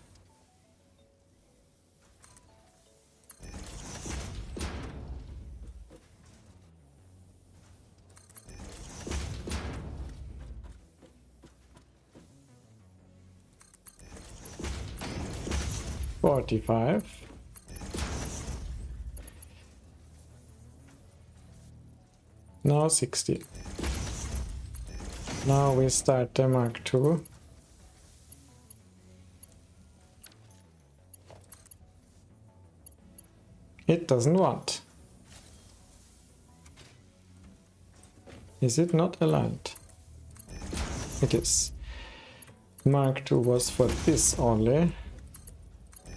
$45. Now 60. Now we start the Mark II. It doesn't want. Is it not aligned? It is. Mark II was for this only.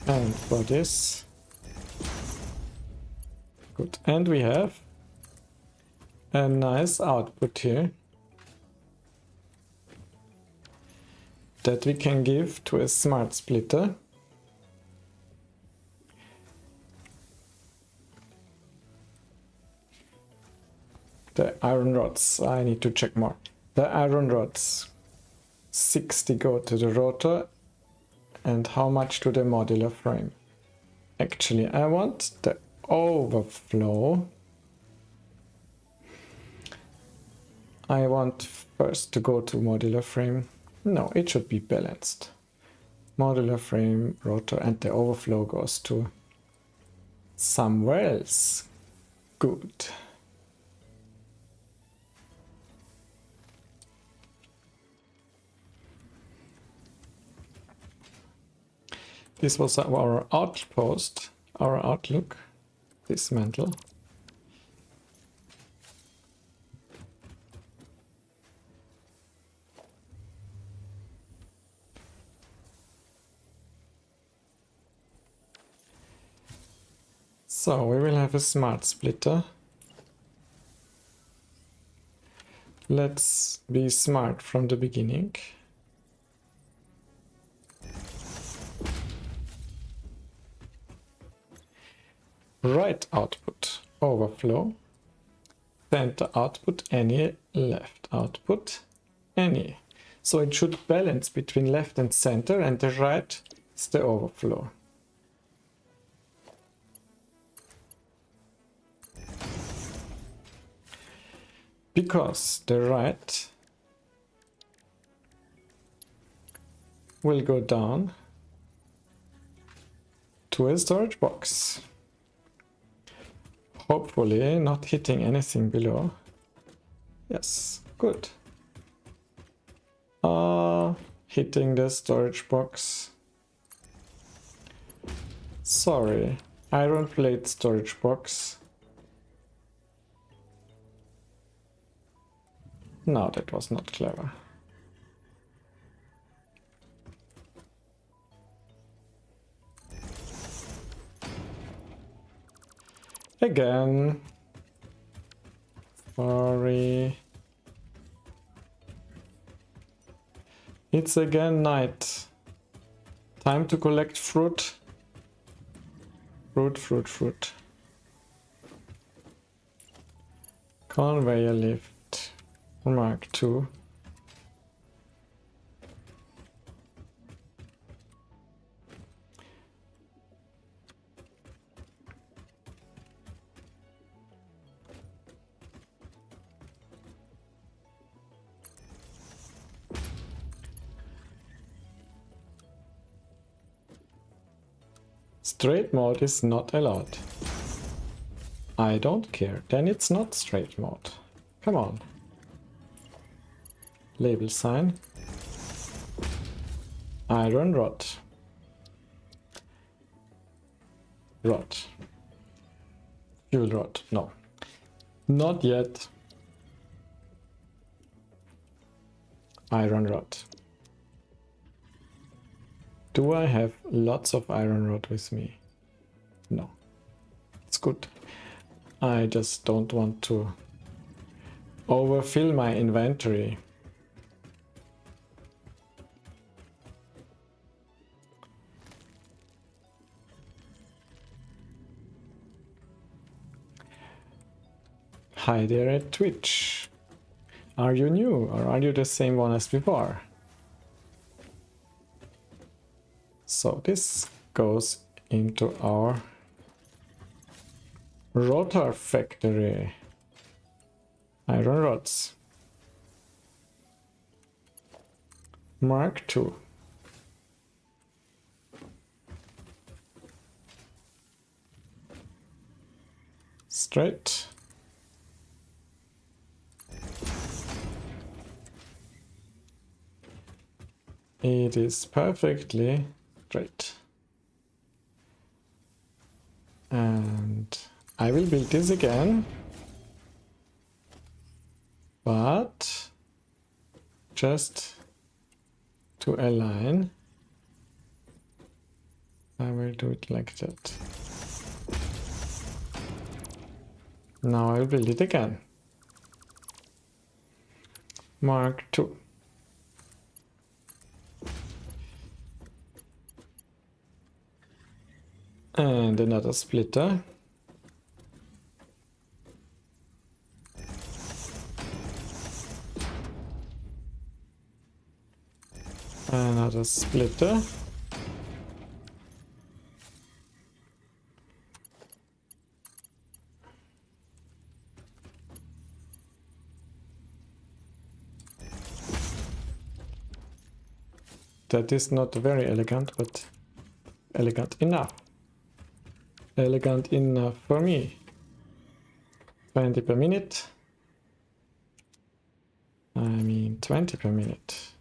And for this. Good. And we have a nice output here that we can give to a smart splitter. The iron rods, I need to check more. The iron rods, 60 go to the rotor, and how much to the modular frame? Actually, I want the overflow. I want first to go to modular frame. No, it should be balanced. Modular frame, rotor, and the overflow goes to somewhere else. Good. This was our outpost, our outlook, dismantle. So we will have a smart splitter. Let's be smart from the beginning. Right output, overflow. Center output, any. Left output, any. So it should balance between left and center, and the right is the overflow. Because the right will go down to a storage box. Hopefully not hitting anything below. Yes, good. Hitting the storage box. Sorry, iron plate storage box. No, that was not clever. Again. Sorry. It's again night. Time to collect fruit. Fruit. Conveyor lift. Mark 2. Straight mode is not allowed. I don't care. Then it's not straight mode. Come on. Label sign. Iron rod. Rod. Fuel rod. No. Not yet. Iron rod. Do I have lots of iron rod with me? No. It's good. I just don't want to overfill my inventory. Hi there at Twitch. Are you new or are you the same one as before? So this goes into our rotor factory. Iron rods. Mark 2. Straight. It is perfectly straight. And I will build this again, but just to align, I will do it like that. Now I'll build it again. Mark 2. And another splitter. Another splitter. That is not very elegant, but elegant enough. Elegant enough for me. 20 per minute. I mean 20 per minute.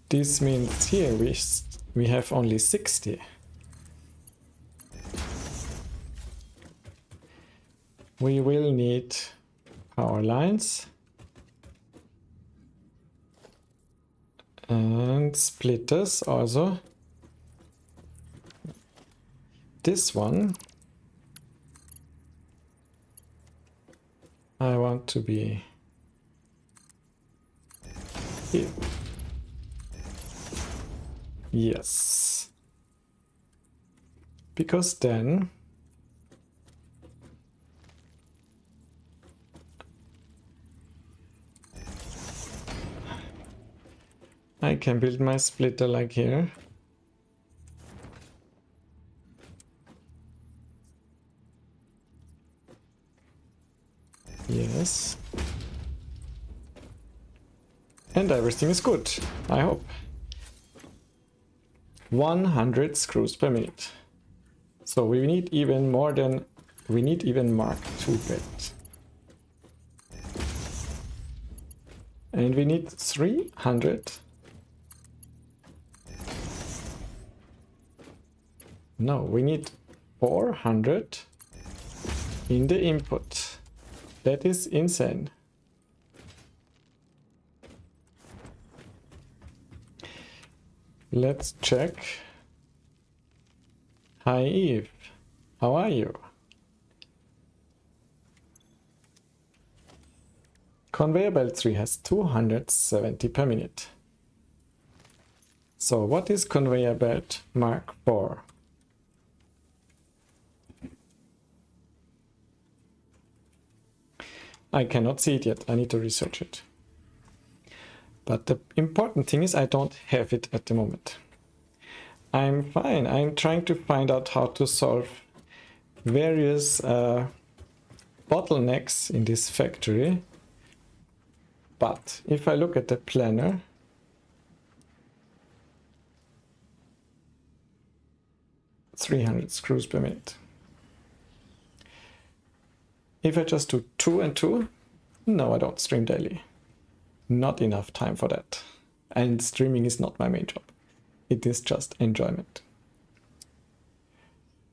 This means here we have only 60. We will need power lines. And splitters also. This one I want to be here. Yes. Because then I can build my splitter like here. Yes. And everything is good, I hope. 100 screws per minute. So we need even more than, we need even Mark II bed. And we need 300. No, we need 400 in the input. That is insane. Let's check. Hi Eve, how are you? Conveyor belt 3 has 270 per minute. So what is conveyor belt Mark IV? I cannot see it yet, I need to research it. But the important thing is I don't have it at the moment. I'm fine, I'm trying to find out how to solve various bottlenecks in this factory. But if I look at the planner, $300 screws per minute. If I just do 2 and 2, no, I don't stream daily. Not enough time for that. And streaming is not my main job. It is just enjoyment.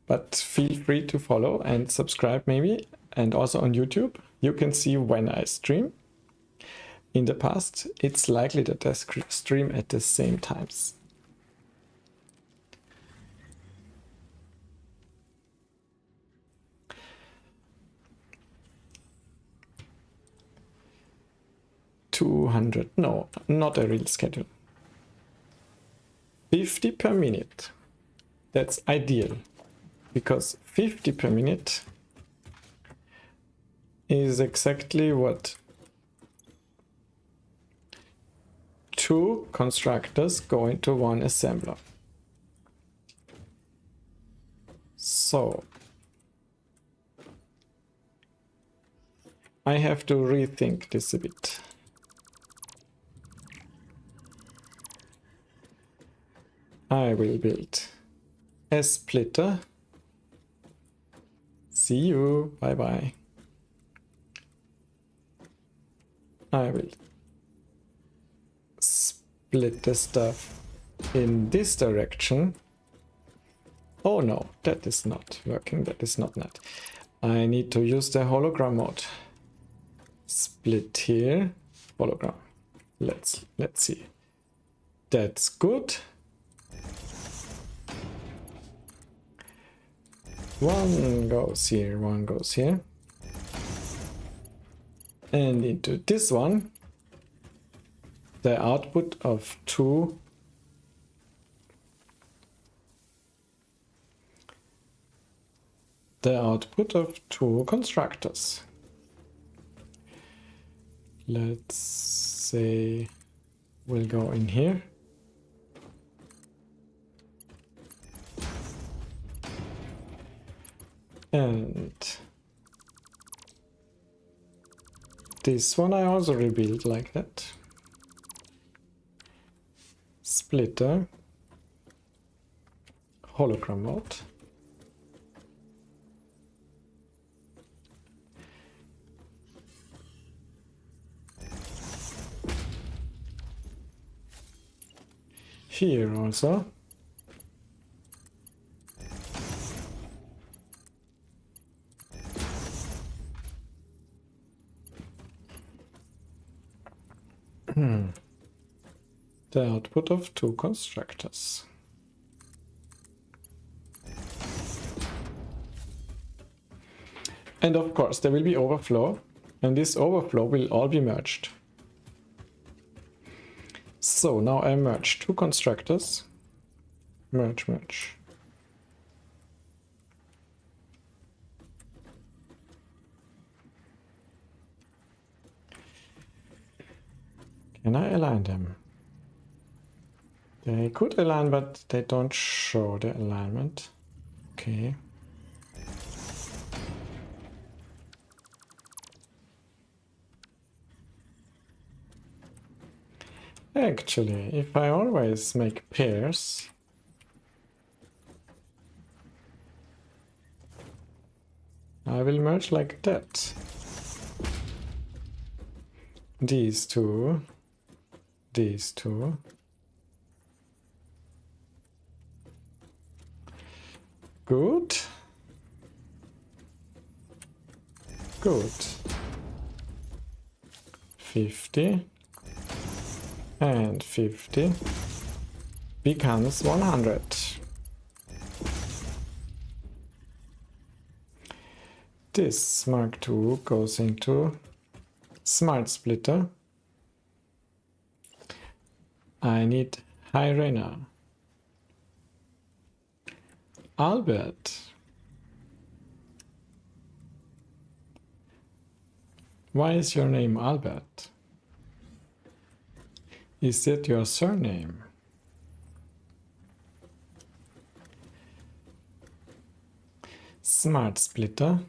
But feel free to follow and subscribe maybe. And also on YouTube, you can see when I stream. In the past, it's likely that I stream at the same times. $200, no, not a real schedule. 50 per minute, that's ideal, because 50 per minute is exactly what 2 constructors go into 1 assembler. So I have to rethink this a bit. I will build a splitter. See you. Bye bye. I will split the stuff in this direction. Oh no, that is not working. That is not net. I need to use the hologram mode. Split here. Hologram. Let's see. That's good. One goes here, one goes here. And into this one, the output of 2 constructors. Let's say we'll go in here. And this one I also rebuild like that. Splitter, hologram mode. Here also. the output of 2 constructors. And of course there will be overflow, and this overflow will all be merged. So now I merge 2 constructors. Merge, merge. Can I align them? They could align, but they don't show the alignment. Okay. Actually, if I always make pairs, I will merge like that. These two, these two. Good. Good. 50 and 50 becomes 100. This Mark II goes into Smart Splitter. I need Hyrena. Albert. Why is your name Albert? Is that your surname? Smart Splitter.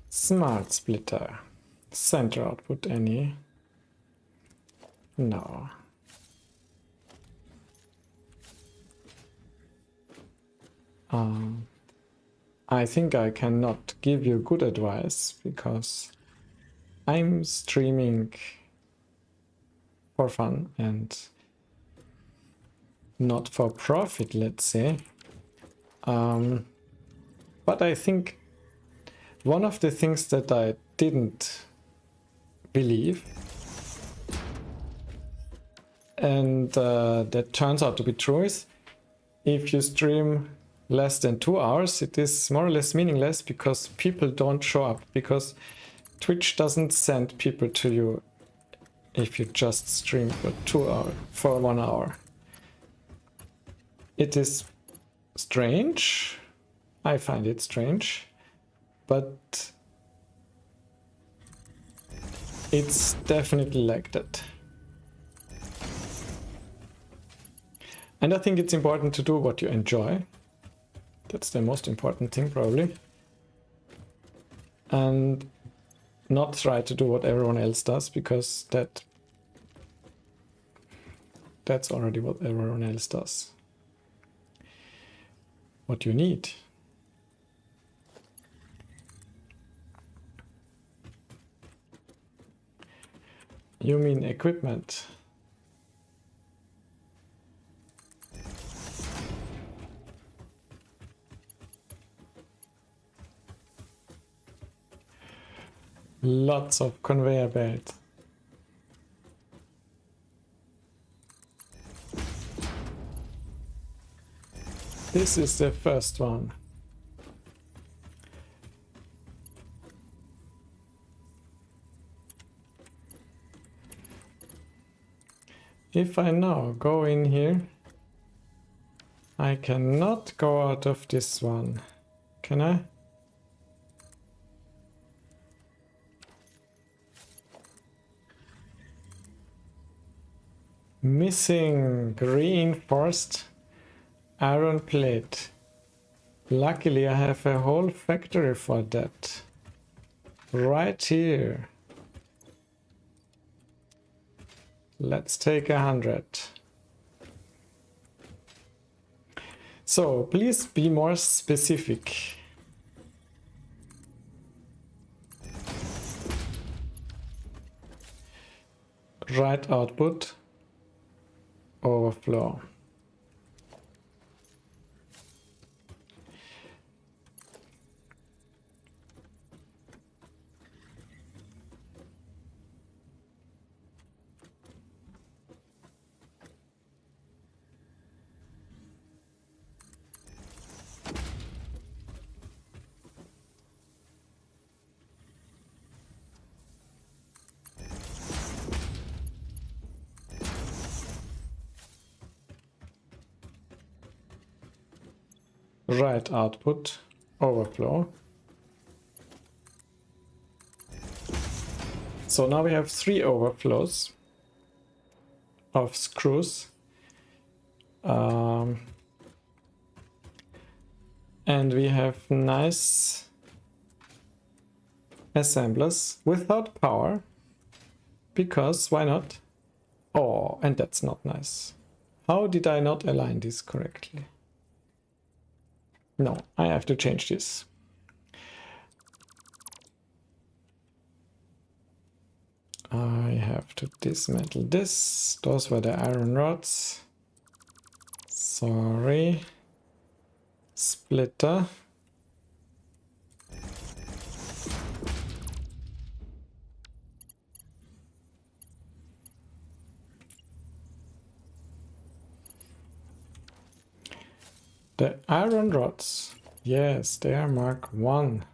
Smart Splitter. Center output any? No. I think I cannot give you good advice because I'm streaming for fun and not for profit, let's say. But I think one of the things that I didn't believe and that turns out to be true is if you stream less than 2 hours, it is more or less meaningless because people don't show up, because Twitch doesn't send people to you if you just stream for 2 hours, for 1 hour. It is strange. I find it strange, but it's definitely like that. And I think it's important to do what you enjoy. That's the most important thing, probably. And not try to do what everyone else does, because that's already what everyone else does. What you need. You mean equipment? Lots of conveyor belt. This is the first one. If I now go in here, I cannot go out of this one. Can I? Missing reinforced iron plate. Luckily I have a whole factory for that. Right here. Let's take 100. So please be more specific. Right output, overflow. Right output, overflow. So now we have 3 overflows of screws. And we have nice assemblers without power, because why not? Oh, and that's not nice. How did I not align this correctly? No, I have to change this. I have to dismantle this. Those were the iron rods. Sorry. Splitter. The iron rods. Yes, they are Mark 1.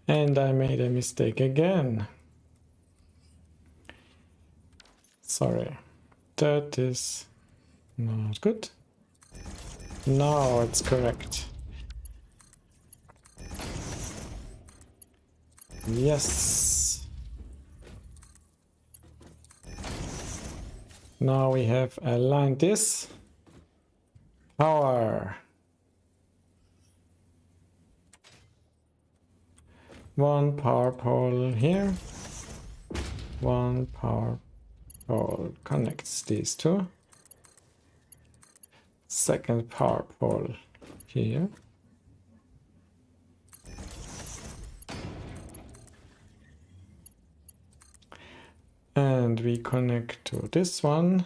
And I made a mistake again. Sorry. That is not good. No, it's correct. Yes. Now we have aligned this. Power. One power pole here. One power pole connects these two. Second power pole here. And we connect to this one.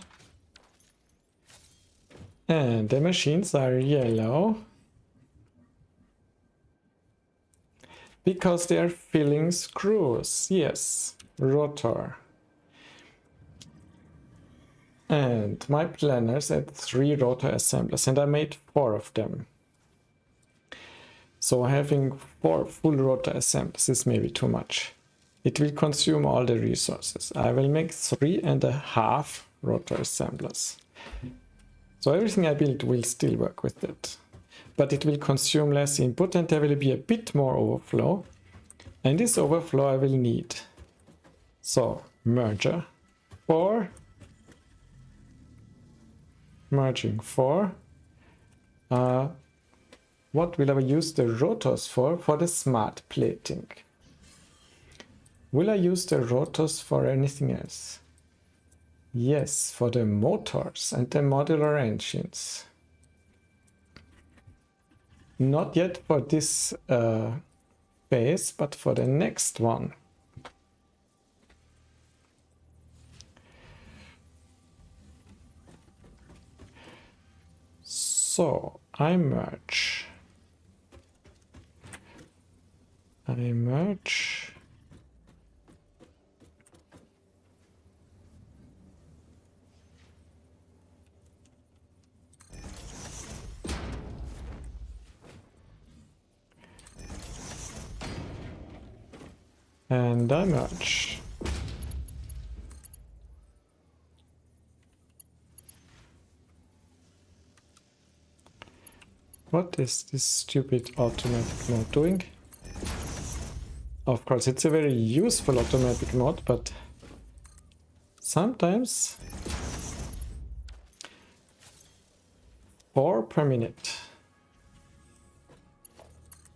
And the machines are yellow because they are filling screws. Yes, rotor. And my planners had 3 rotor assemblers, and I made 4 of them. So having 4 full rotor assemblers is maybe too much. It will consume all the resources. I will make 3.5 rotor assemblers. So everything I build will still work with it. But it will consume less input, and there will be a bit more overflow. And this overflow I will need. So merger 4. Merging 4. What will I use the rotors for? For the smart plating. Will I use the rotors for anything else? Yes, for the motors and the modular engines. Not yet for this phase, but for the next one. So I merge. And I merge. What is this stupid automatic mode doing? Of course, it's a very useful automatic mode, but sometimes 4 per minute.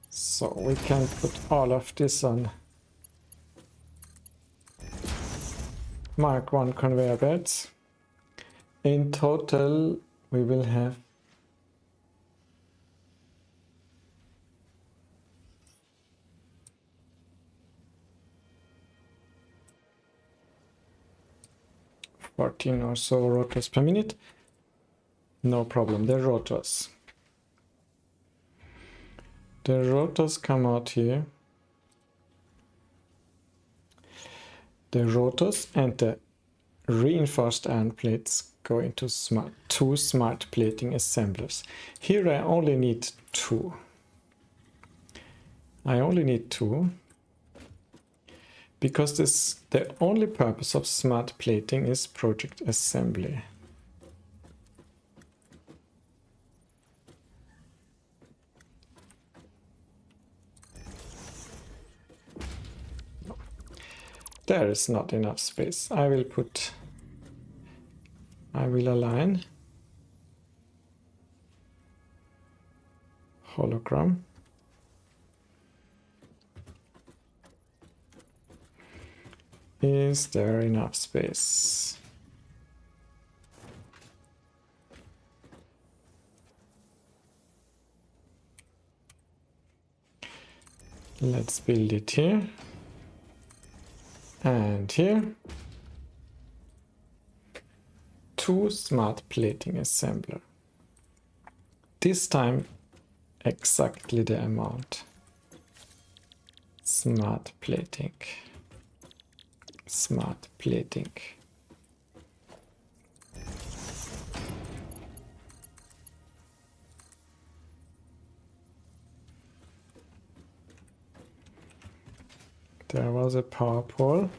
So we can put all of this on Mark 1 conveyor belts. In total, we will have 14 or so rotors per minute. No problem, the rotors. The rotors come out here. The rotors and the reinforced iron plates go into two smart plating assemblers. Here I only need 2. I only need 2 because the only purpose of smart plating is project assembly. There is not enough space. I will align hologram. Is there enough space? Let's build it here and here. 2 smart plating assembler. This time exactly the amount. Smart plating. Smart plating. There was a power pole.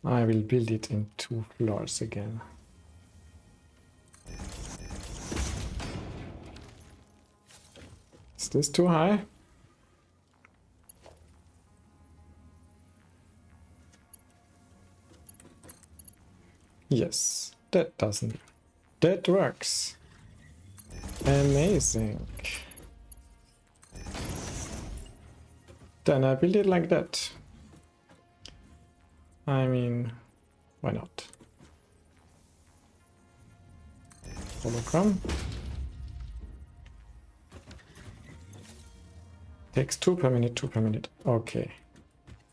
I will build it in 2 floors again. Is this too high? Yes, that doesn't. That works. Amazing. Then I build it like that. I mean, why not? Hologram. Takes 2 per minute, 2 per minute. Okay.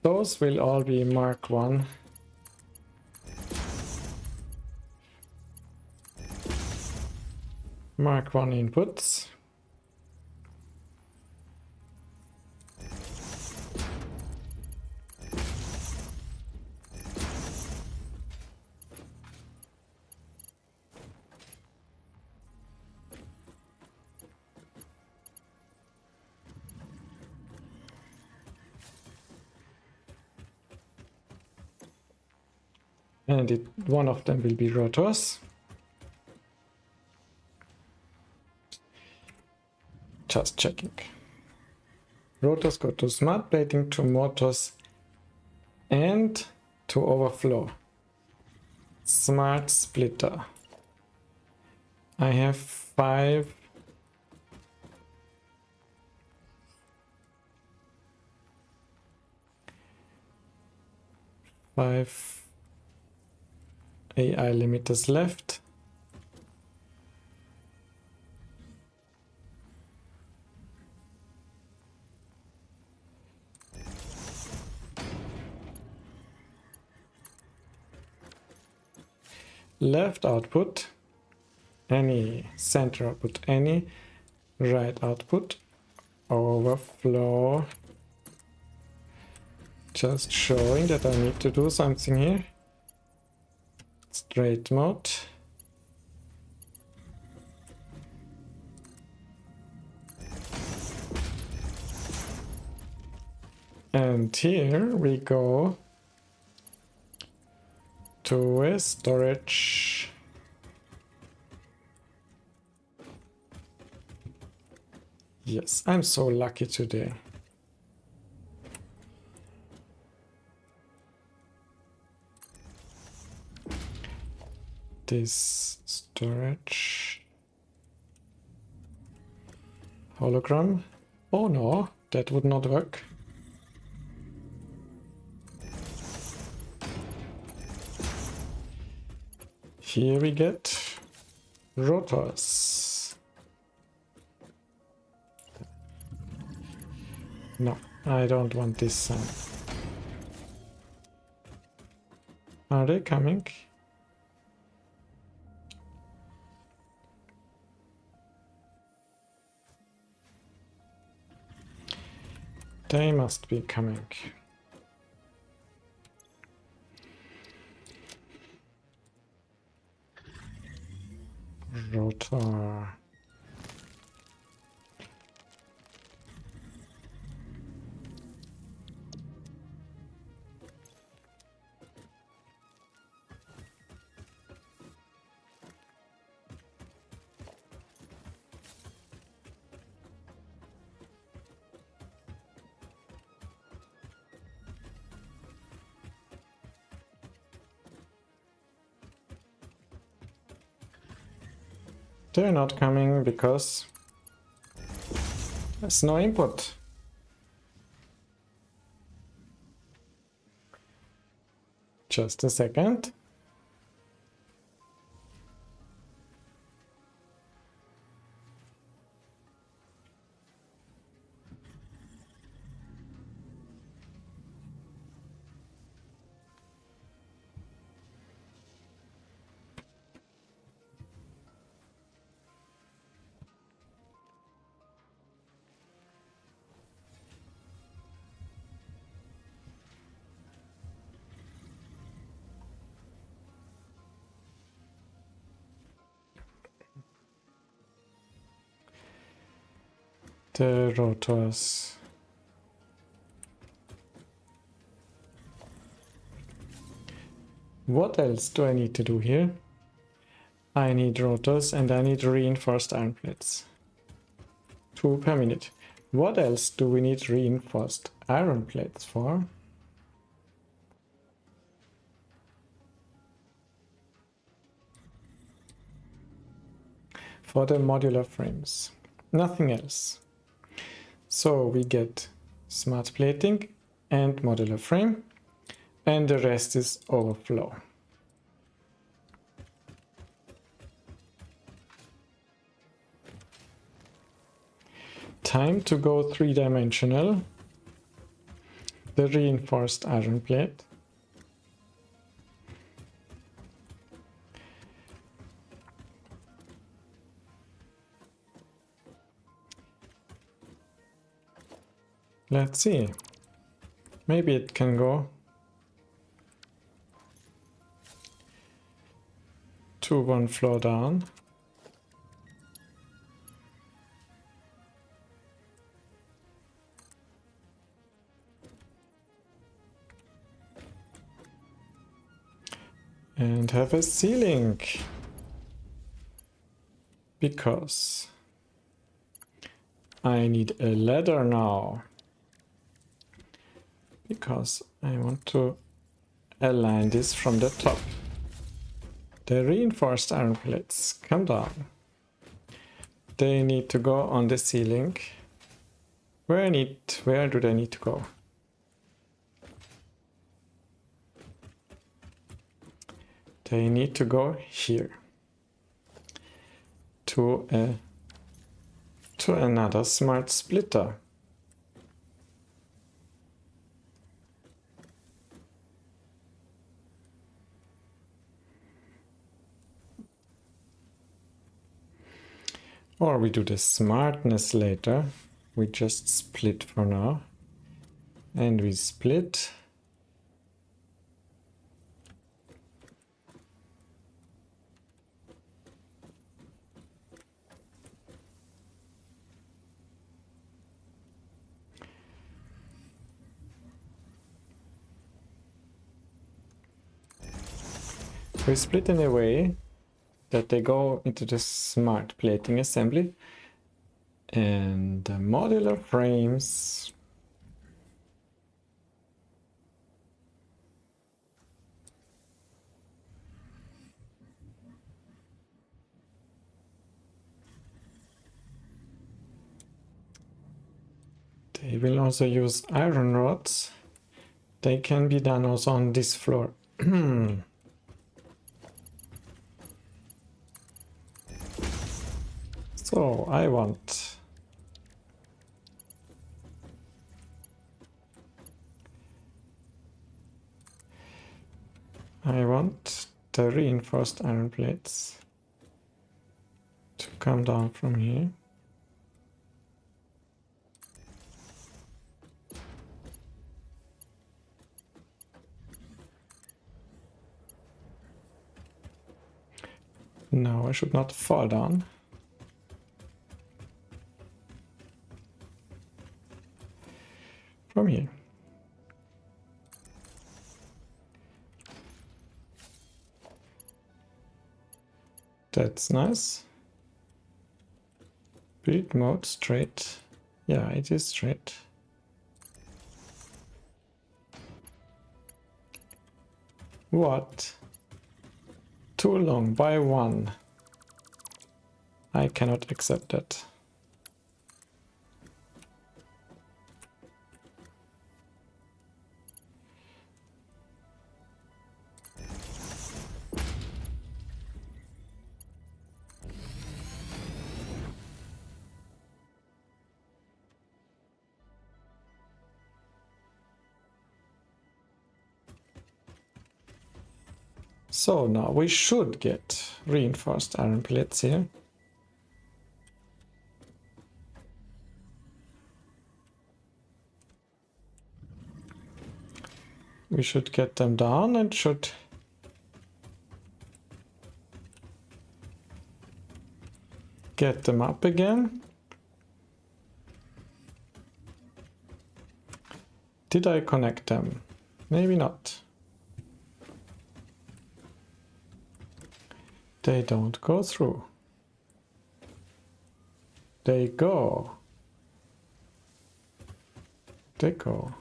Those will all be Mark 1. Mark 1 inputs. And one of them will be rotors. Just checking. Rotors go to smart plating, to motors, and to overflow. Smart splitter. I have 5 AI limiters left. Left output, any, center output, any, right output, overflow. Just showing that I need to do something here. Straight mode. And here we go to a storage. Yes, I'm so lucky today. This storage hologram. Oh no, that would not work. Here we get rotors. No, I don't want this sign. Are they coming? They must be coming. Rotor. They're not coming because there's no input. Just a second. The rotors. What else do I need to do here? I need rotors and I need reinforced iron plates. 2 per minute. What else do we need reinforced iron plates for? For the modular frames. Nothing else. So we get smart plating and modular frame, and the rest is overflow. Time to go 3-dimensional. The reinforced iron plate. Let's see. Maybe it can go to 1 floor down. And have a ceiling. Because I need a ladder now. Because I want to align this from the top. The reinforced iron plates come down. They need to go on the ceiling. Where do they need to go? They need to go here. To another smart splitter. Or we do the smartness later. We just split for now. And we split. We split in a way that they go into the smart plating assembly, and the modular frames they will also use iron rods. They can be done also on this floor. So I want the reinforced iron plates to come down from here. No, I should not fall down. From here. That's nice. Build mode straight. Yeah, it is straight. What? Too long by 1. I cannot accept that. So now we should get reinforced iron plates here. We should get them down and should get them up again. Did I connect them? Maybe not. They don't go through. They go. They go.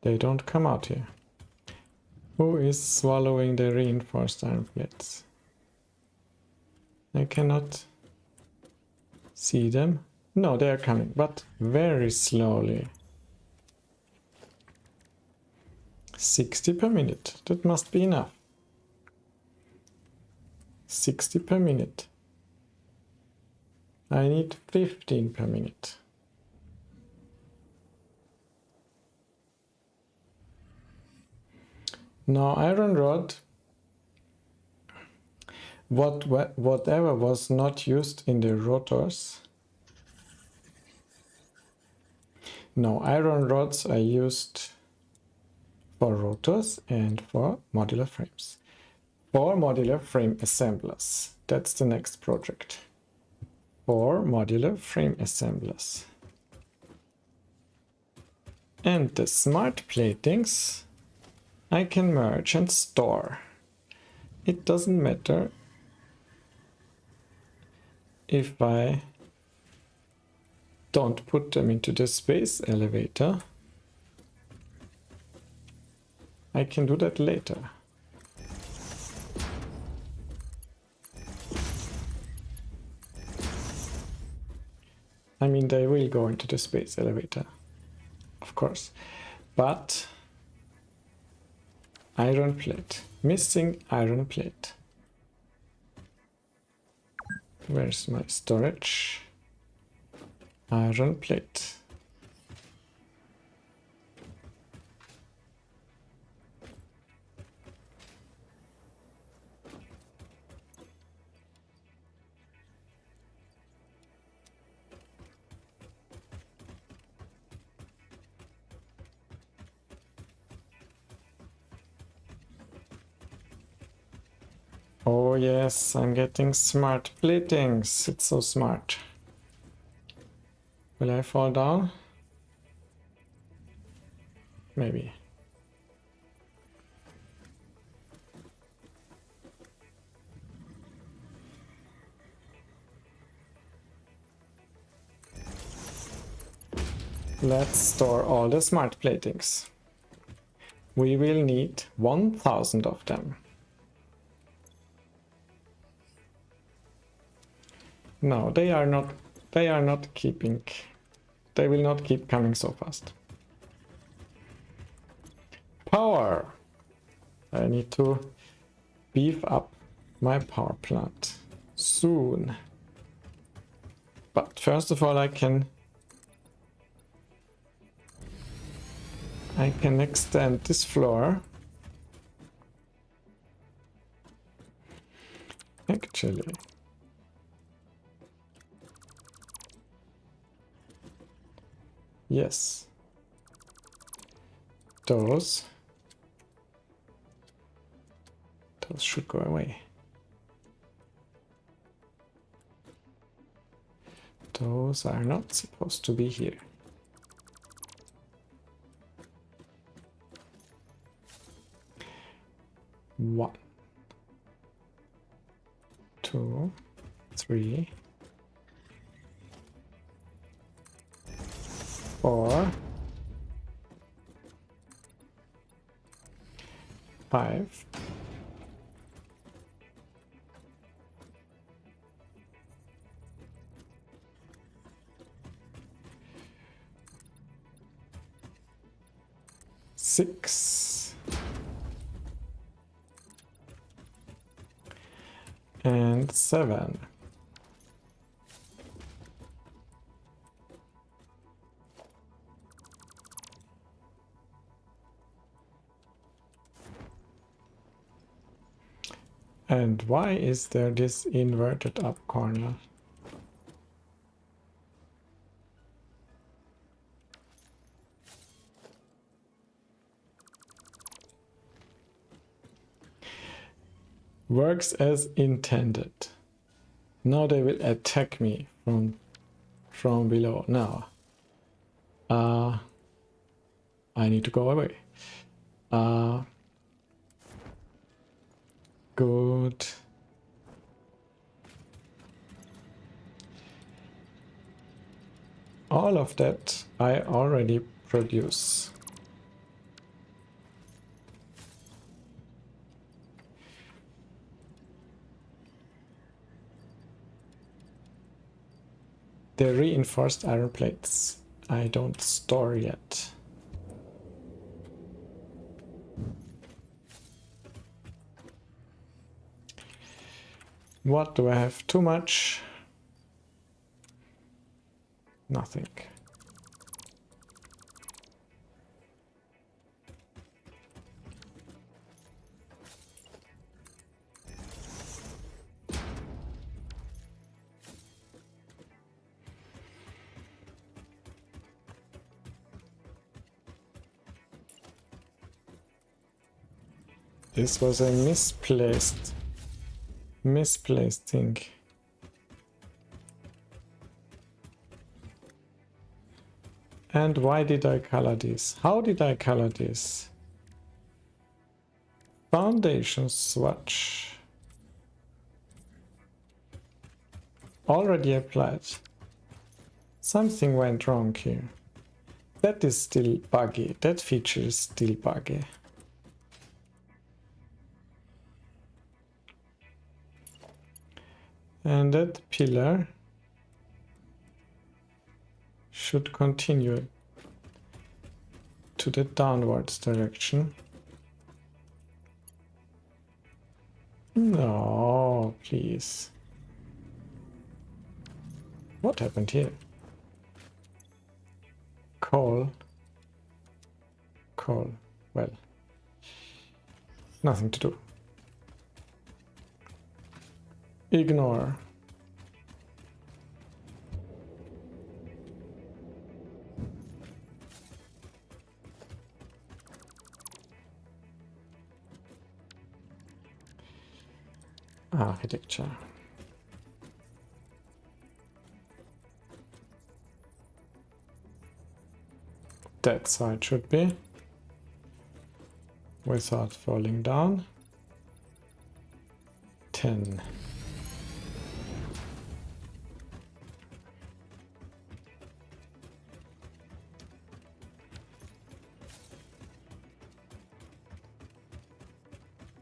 They don't come out here. Who is swallowing the reinforced iron plates? I cannot see them. No, they are coming, but very slowly. 60 per minute. That must be enough. 60 per minute. I need 15 per minute. Now iron rod, whatever was not used in the rotors. No, iron rods are used for rotors and for modular frames. For modular frame assemblers. That's the next project. For modular frame assemblers. And the smart platings I can merge and store. It doesn't matter if I don't put them into the space elevator. I can do that later. I mean, they will go into the space elevator, of course, but iron plate, missing iron plate. Where's my storage? Iron plate. Oh yes, I'm getting smart platings. It's so smart. Will I fall down? Maybe. Let's store all the smart platings. We will need 1000 of them. No, they are not keeping. They will not keep coming so fast. Power! I need to beef up my power plant soon. But first of all, I can extend this floor. Actually. Yes. Those should go away. Those are not supposed to be here. One, 2, 3, 4, 5. 6 and 7. And why is there this inverted up corner? Works as intended. Now they will attack me from below. Now, I need to go away. Good. All of that I already produce. The reinforced iron plates I don't store yet. What do I have? Too much? Nothing. This was a misplaced thing. And why did I color this? How did I color this? Foundation swatch. Already applied. Something went wrong here. That is still buggy. That feature is still buggy. And that pillar should continue to the downwards direction. No, please. What happened here? Coal. Well, nothing to do. Ignore. Architecture. That's how it should be. Without falling down. 10.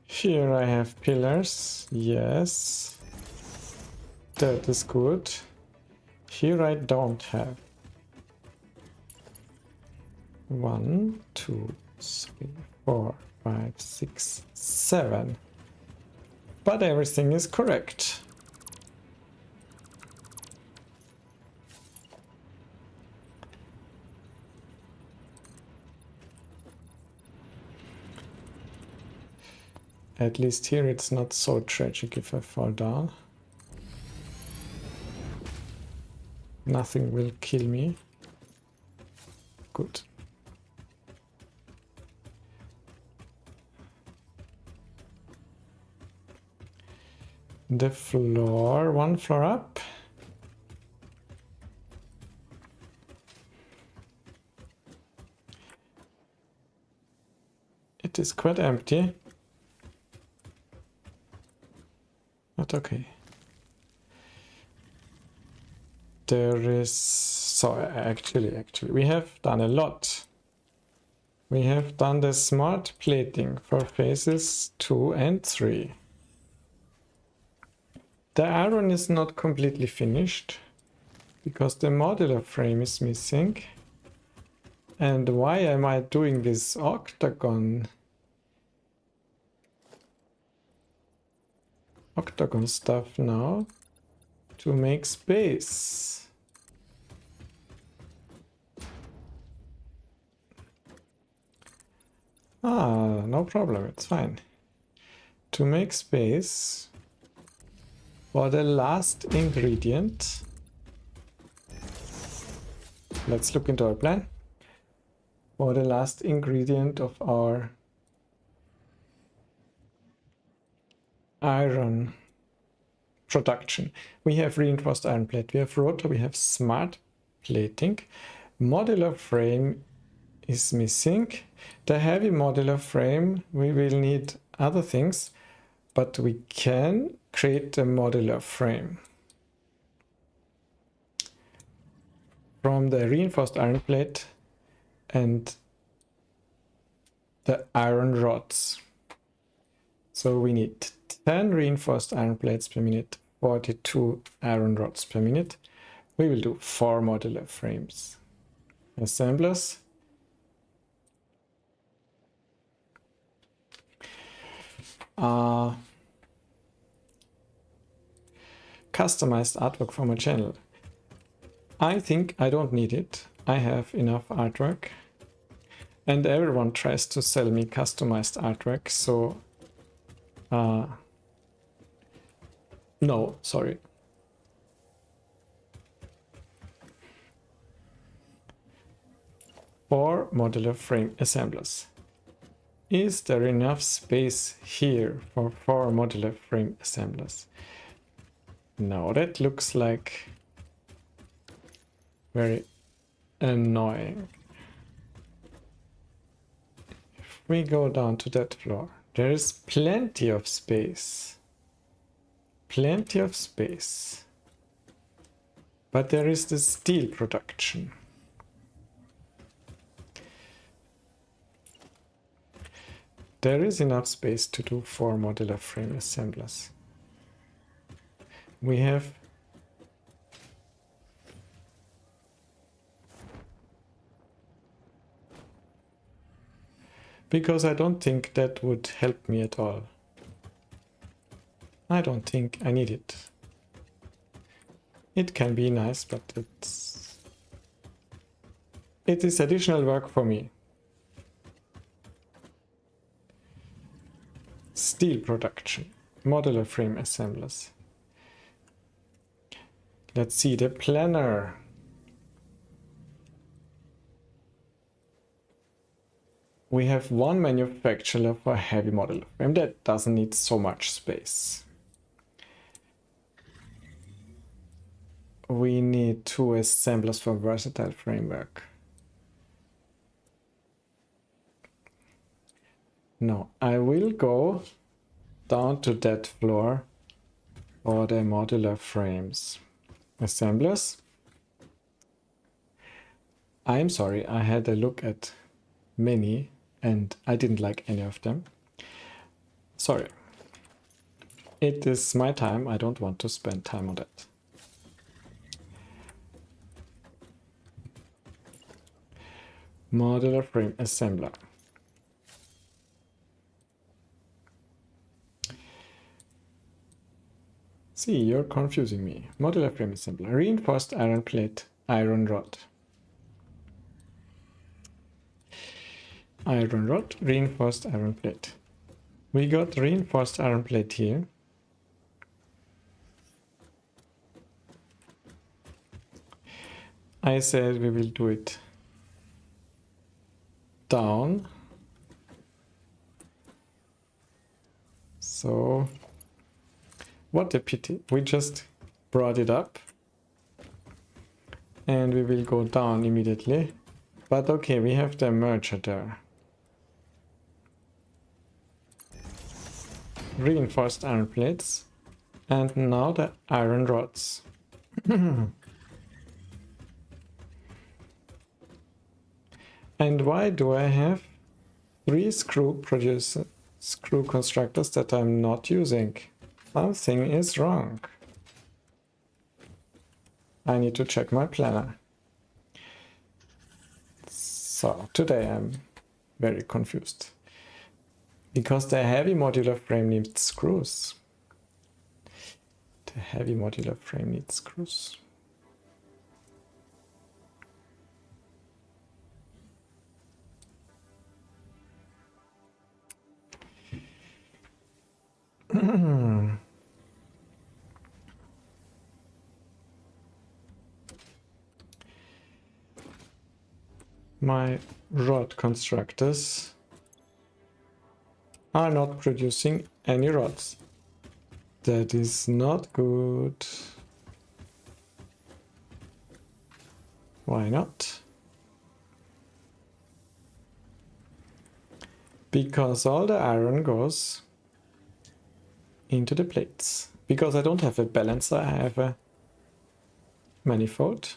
Here I have pillars, yes, that is good. Here I don't have. 1, 2, 3, 4, 5, 6, 7. But everything is correct. At least here it's not so tragic if I fall down. Nothing will kill me. Good. The floor, one floor up. It is quite empty. But okay. There is, so actually we have done a lot. We have done the smart plating for phases 2 and 3. The iron is not completely finished because the modular frame is missing. And why am I doing this octagon stuff now? To make space. Ah, no problem, it's fine. To make space for the last ingredient. Let's look into our plan. For the last ingredient of our iron production. We have reinforced iron plate, we have rotor, we have smart plating. Modular frame is missing. The heavy modular frame, we will need other things, but we can create a modular frame from the reinforced iron plate and the iron rods. So we need 10 reinforced iron plates per minute, 42 iron rods per minute. We will do 4 modular frames. Assemblers. Customized artwork for my channel. I think I don't need it. I have enough artwork. And everyone tries to sell me customized artwork, so no, sorry. For modular frame assemblers. Is there enough space here for 4 modular frame assemblers? No, that looks like very annoying. If we go down to that floor, there is plenty of space. Plenty of space. But there is the steel production. There is enough space to do 4 modular frame assemblers. We have because I don't think that would help me at all. I don't think I need it. It can be nice, but it is additional work for me. Steel production, modular frame assemblers. Let's see the planner. We have one manufacturer for heavy modular frame that doesn't need so much space. We need 2 assemblers for versatile framework. No, I will go down to that floor for the modular frames. Assemblers. I'm sorry, I had a look at many and I didn't like any of them. Sorry. It is my time, I don't want to spend time on that. Modular frame assembler. See, you're confusing me. Modular frame assembly. Reinforced iron plate, iron rod. Iron rod, reinforced iron plate. We got reinforced iron plate here. I said we will do it down. So, what a pity. We just brought it up. And we will go down immediately. But okay, we have the merger there. Reinforced iron plates. And now the iron rods. And why do I have 3 screw constructors that I'm not using? Something is wrong. I need to check my planner. So today I'm very confused. Because the heavy modular frame needs screws. The heavy modular frame needs screws. My rod constructors are not producing any rods. That is not good. Why not? Because all the iron goes into the plates. Because I don't have a balancer, I have a manifold.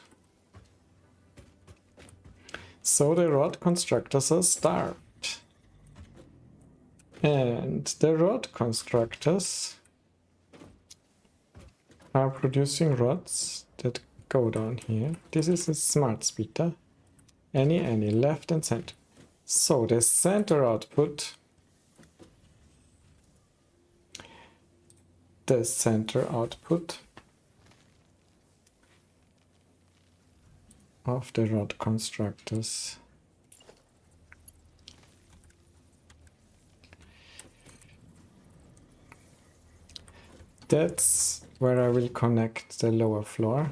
So the rod constructors are starved. And the rod constructors are producing rods that go down here. This is a smart splitter. Any, left and center. So the center output, of the rod constructors that's where I will connect the lower floor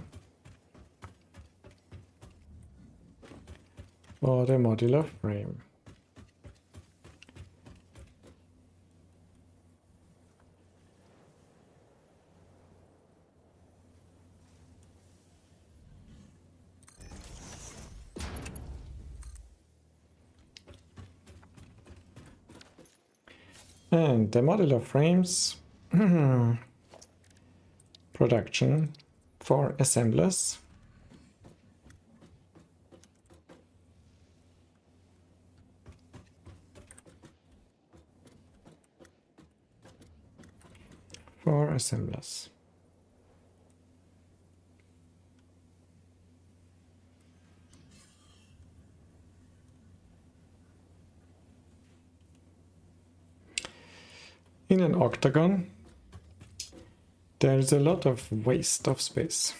for the modular frame. And the modular frames production for assemblers. For assemblers. In an octagon, there is a lot of waste of space.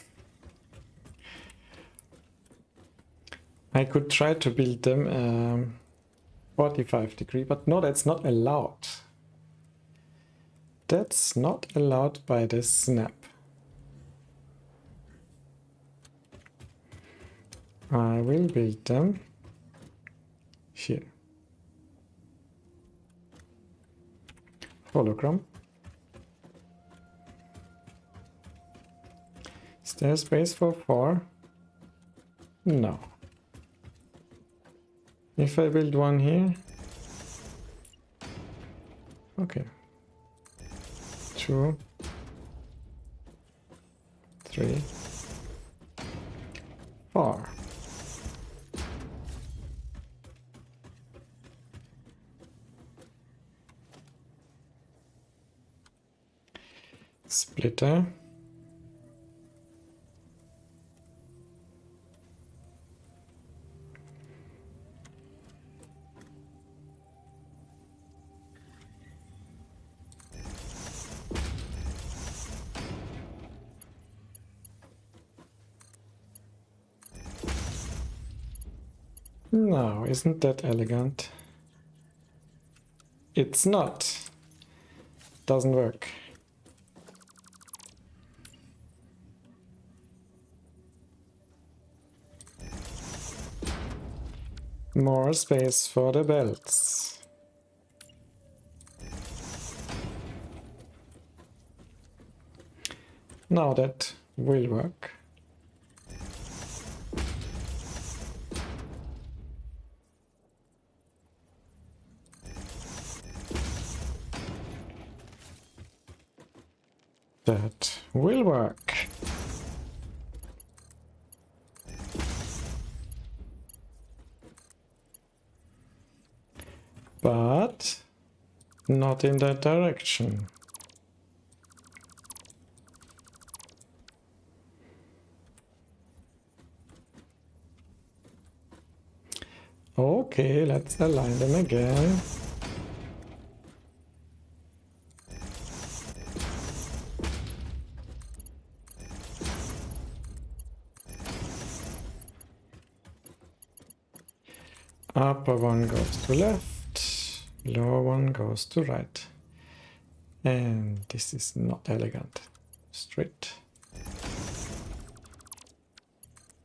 I could try to build them 45-degree, but no, that's not allowed. That's not allowed by the snap. I will build them here. Hologram. Is there space for 4? No. If I build one here, okay. 2, 3, 4. Splitter. No, isn't that elegant? It's not. Doesn't work. More space for the belts. Now that will work. That will work. But not in that direction. Okay, let's align them again. Upper one goes to left, lower one goes to right. And this is not elegant. Straight.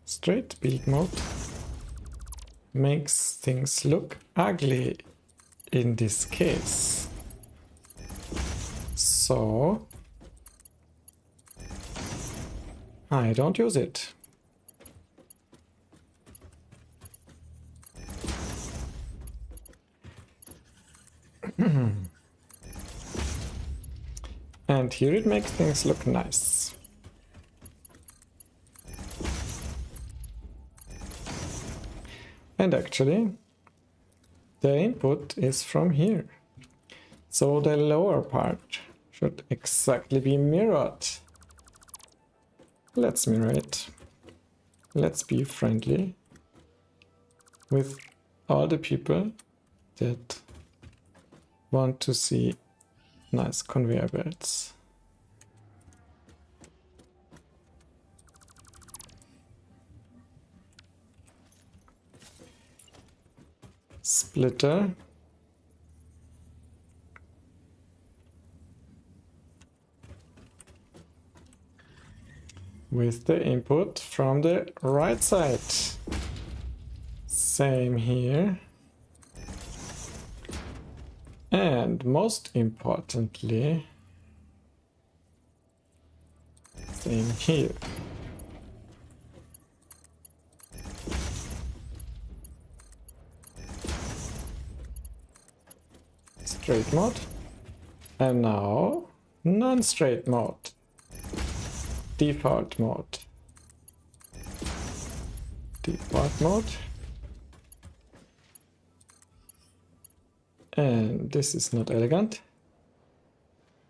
Straight build mode makes things look ugly in this case. So I don't use it. And here it makes things look nice. And actually, the input is from here. So the lower part should exactly be mirrored. Let's mirror it. Let's be friendly with all the people that want to see nice conveyor belts. Splitter. With the input from the right side. Same here. And most importantly, same here. Straight mode. And now non-straight mode. Default mode. Default mode. And this is not elegant.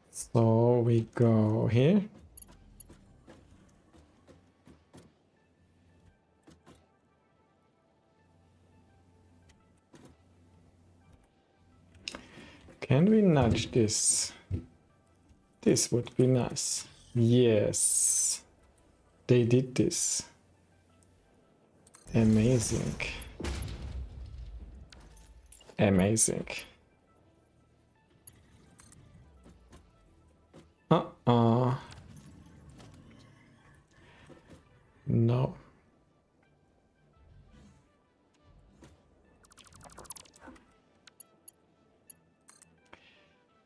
So we go here. Can we nudge this? This would be nice. Yes, they did this. Amazing. Amazing. No.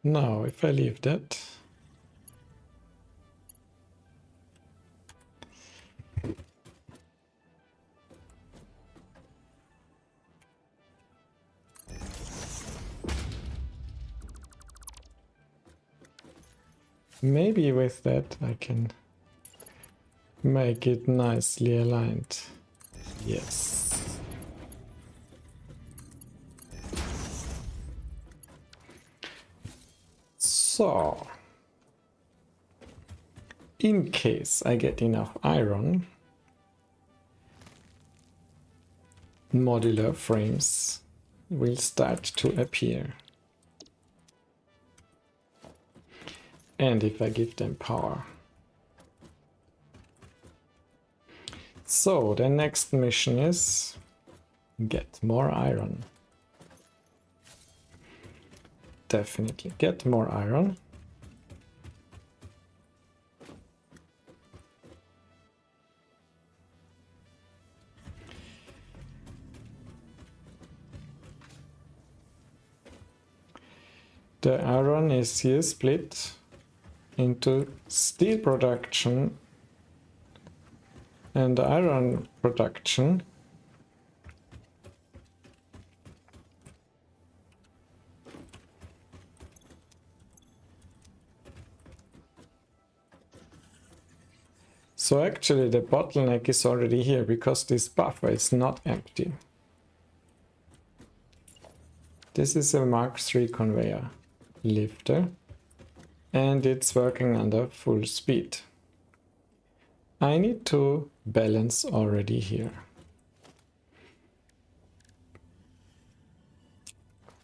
Now, if I leave that, maybe with that I can make it nicely aligned. Yes. So, in case I get enough iron, modular frames will start to appear. And if I give them power. So the next mission is Get more iron. Definitely get more iron. The iron is here split into steel production and iron production. So actually the bottleneck is already here because this buffer is not empty. This is a Mark III conveyor lifter and it's working under full speed. I need to balance already here.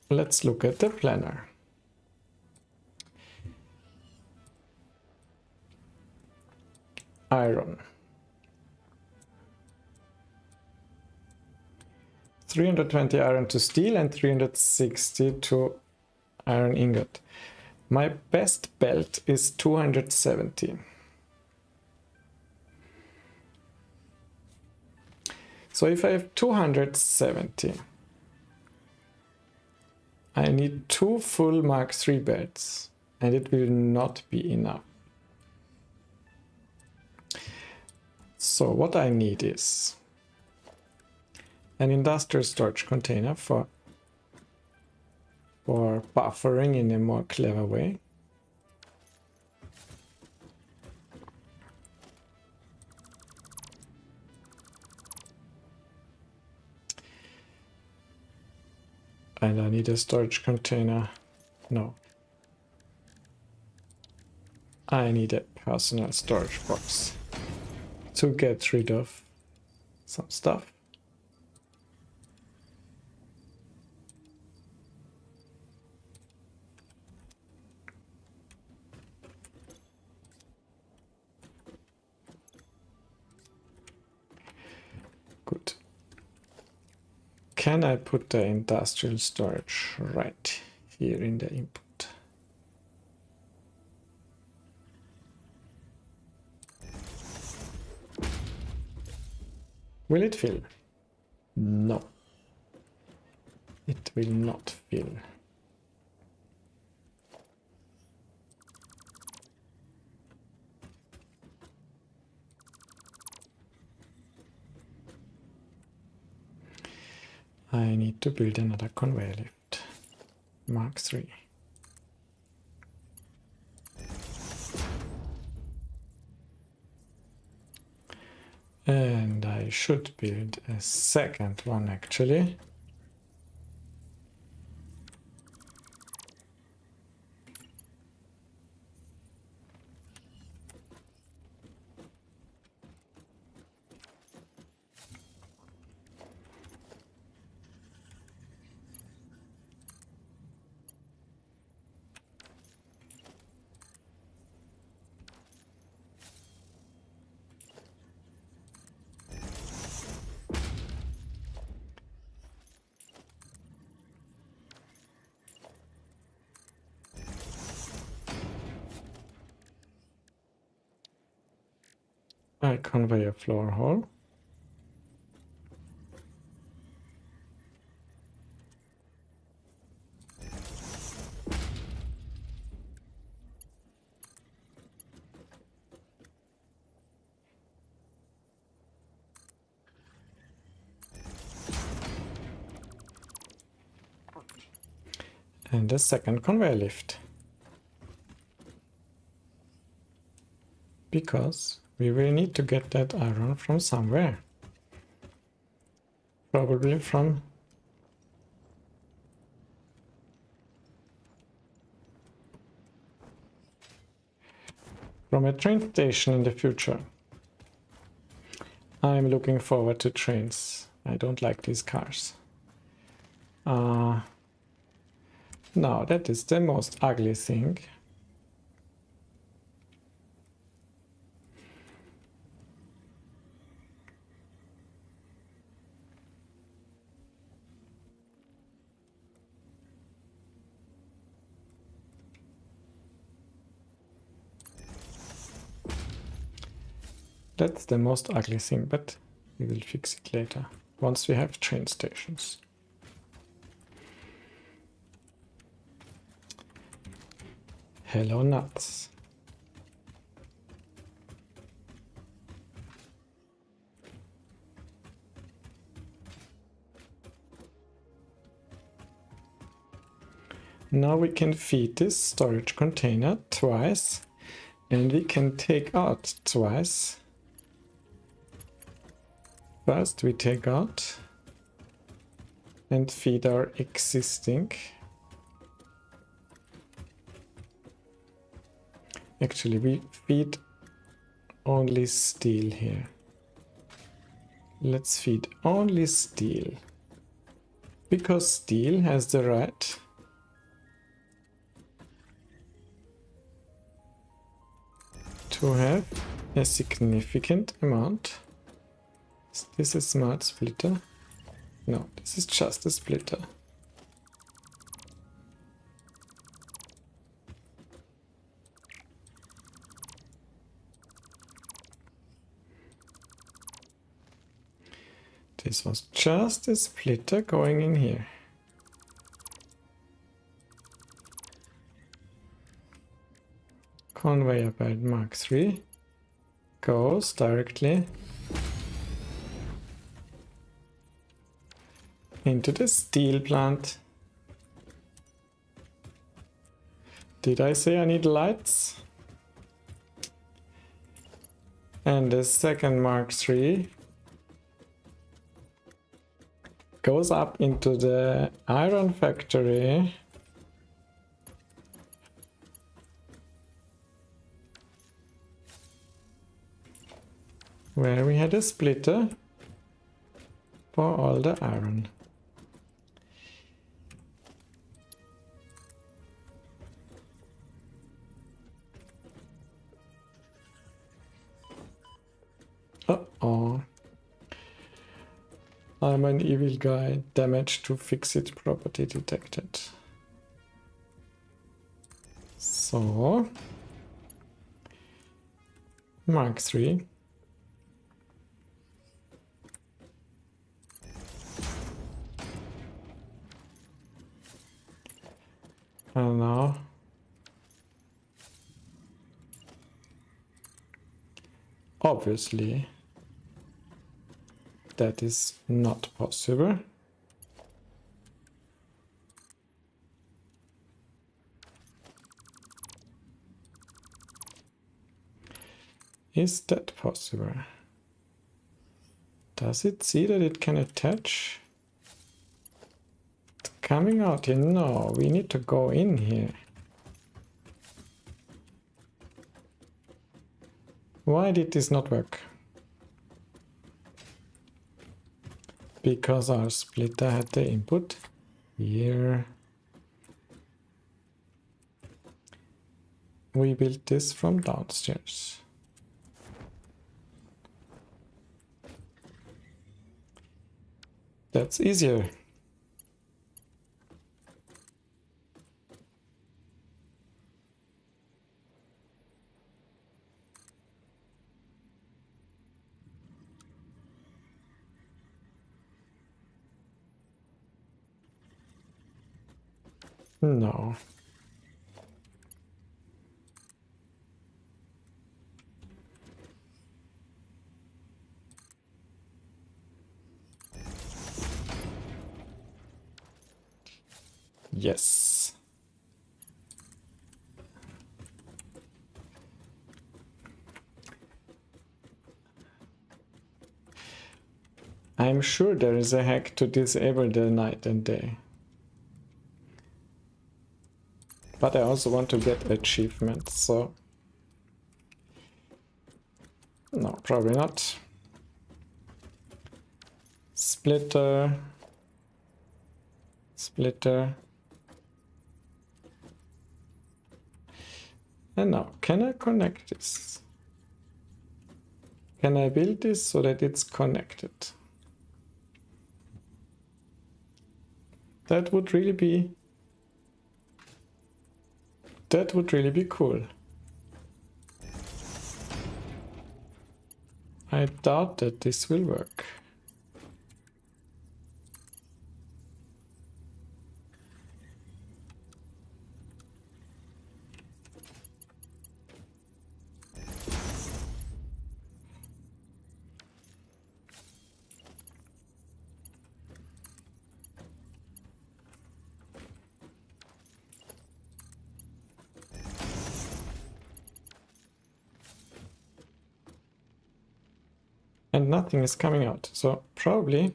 Let's look at the planner. Iron. 320 iron to steel and 360 to iron ingot. My best belt is 270. So if I have 270, I need 2 full Mark III belts and it will not be enough. So what I need is an industrial storage container for buffering in a more clever way. And I need a storage container. No. I need a personal storage box to get rid of some stuff. Good. Can I put the industrial storage right here in the input? Will it fill? No. It will not fill. I need to build another conveyor lift. Mark III. And I should build a second one actually. A conveyor floor hole. And a second conveyor lift. Because we will need to get that iron from somewhere. Probably from a train station in the future. I'm looking forward to trains. I don't like these cars. No, that is the most ugly thing. That's the most ugly thing, but we will fix it later, once we have train stations. Hello, nuts. Now we can feed this storage container twice, and we can take out twice. First we take out and feed our existing. Actually, we feed only steel here. Let's feed only steel, because steel has the right to have a significant amount. Is this a smart splitter? No, this is just a splitter. This was just a splitter going in here. Conveyor belt Mark III goes directly into the steel plant. Did I say I need lights? And the second Mark III goes up into the iron factory. Where we had a splitter for all the iron. Uh-oh. I'm an evil guy. Damage to fix-it property detected. So, Mark III. And now obviously that is not possible. Is that possible? Does it see that it can attach? It's coming out here. No, we need to go in here. Why did this not work? Because our splitter had the input here. We built this from downstairs. That's easier. No. Yes. I'm sure there is a hack to disable the night and day. But I also want to get achievements, so... No, probably not. Splitter. Splitter. And now, can I connect this? Can I build this so that it's connected? That would really be... That would really be cool. I doubt that this will work. And nothing is coming out, so probably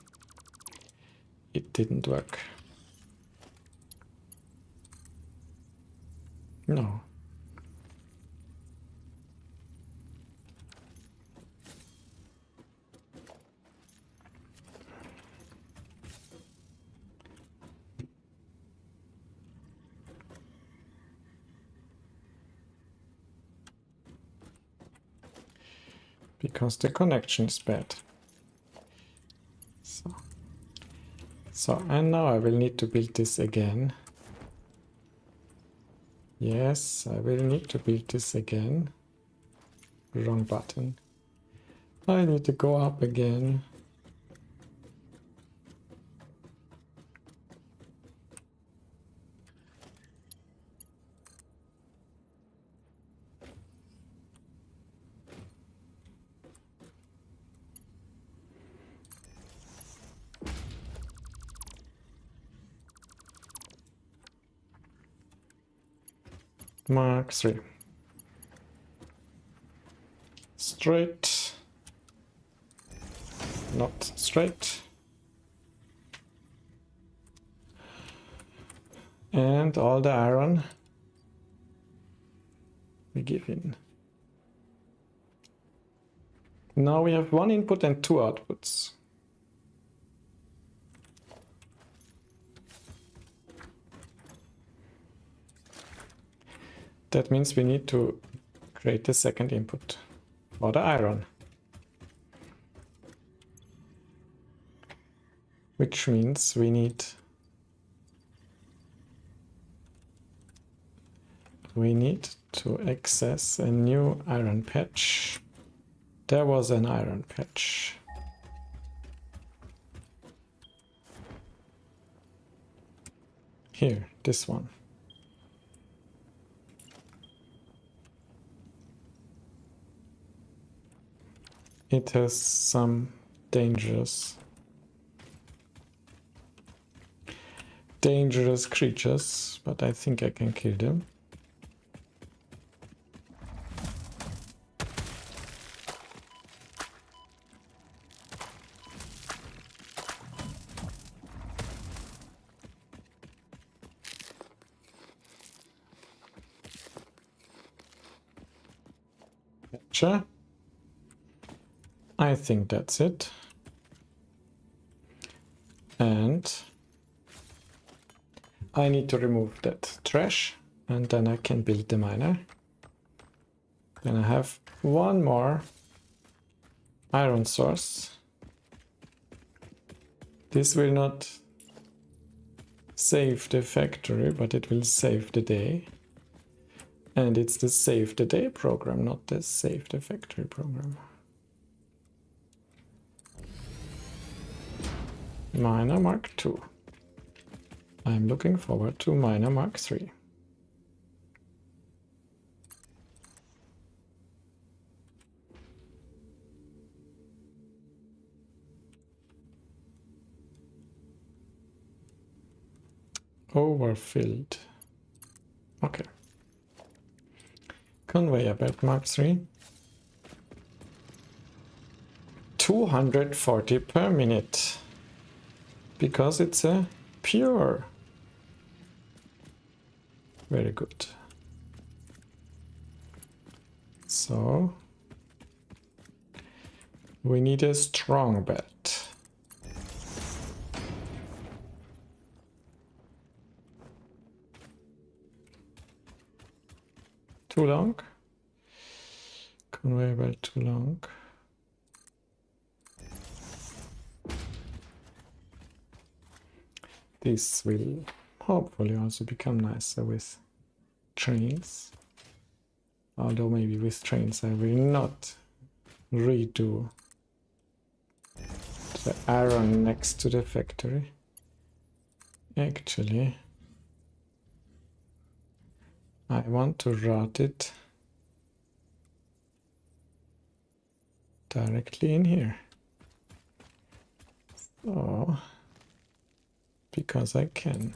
it didn't work. No. Because the connection is bad. So, and now I will need to build this again. Yes, I will need to build this again. Wrong button. I need to go up again. Mark 3. Straight. Not straight. And all the iron we give in. Now we have one input and two outputs. That means we need to create a second input for the iron. Which means we need to access a new iron patch. There was an iron patch. Here, this one. It has some dangerous creatures, but I think I can kill them. Gotcha. I think that's it. And I need to remove that trash, and then I can build the miner. Then I have one more iron source. This will not save the factory, but it will save the day. And it's the save the day program, not the save the factory program. Miner Mark II. I'm looking forward to Miner Mark III. Overfilled. Okay. Conveyor belt Mark III. 240 per minute. Because it's a pure. Very good. So we need a strong belt. Too long? Conveyor belt too long. This will hopefully also become nicer with trains. Although maybe with trains I will not redo the iron next to the factory. Actually, I want to route it directly in here. So, because I can.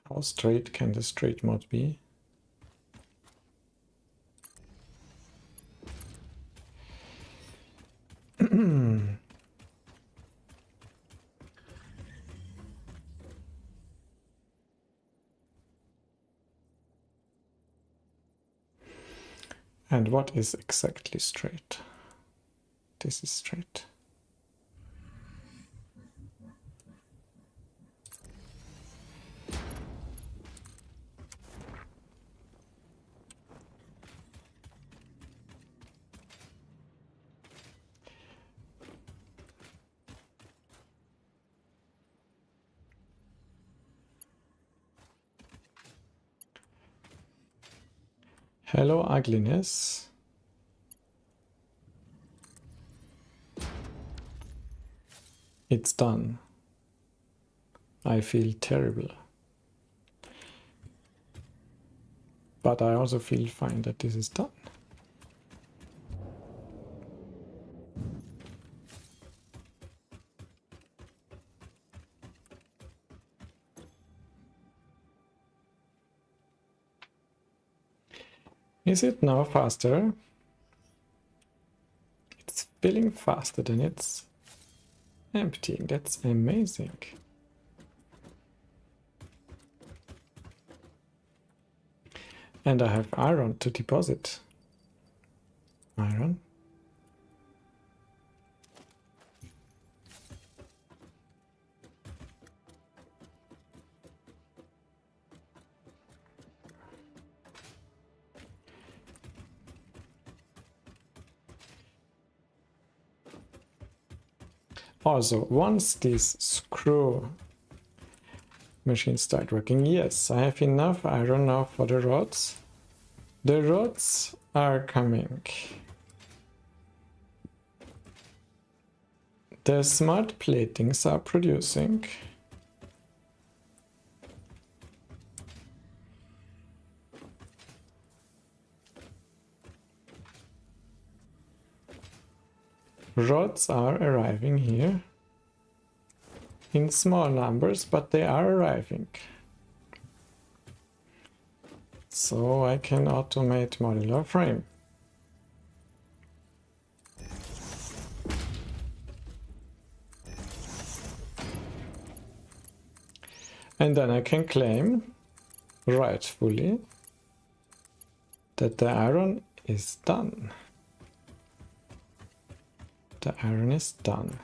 How straight can the straight mod be? And what is exactly straight? This is straight. Hello, ugliness. It's done. I feel terrible. But I also feel fine that this is done. Is it now faster? It's filling faster than it's emptying. That's amazing. And I have iron to deposit. Iron. Also, once these screw machines start working, yes, I have enough iron now for the rods. The rods are coming. The smart platings are producing. Rods are arriving here in small numbers, but they are arriving. So I can automate modular frame. And then I can claim rightfully that the iron is done. The iron is done.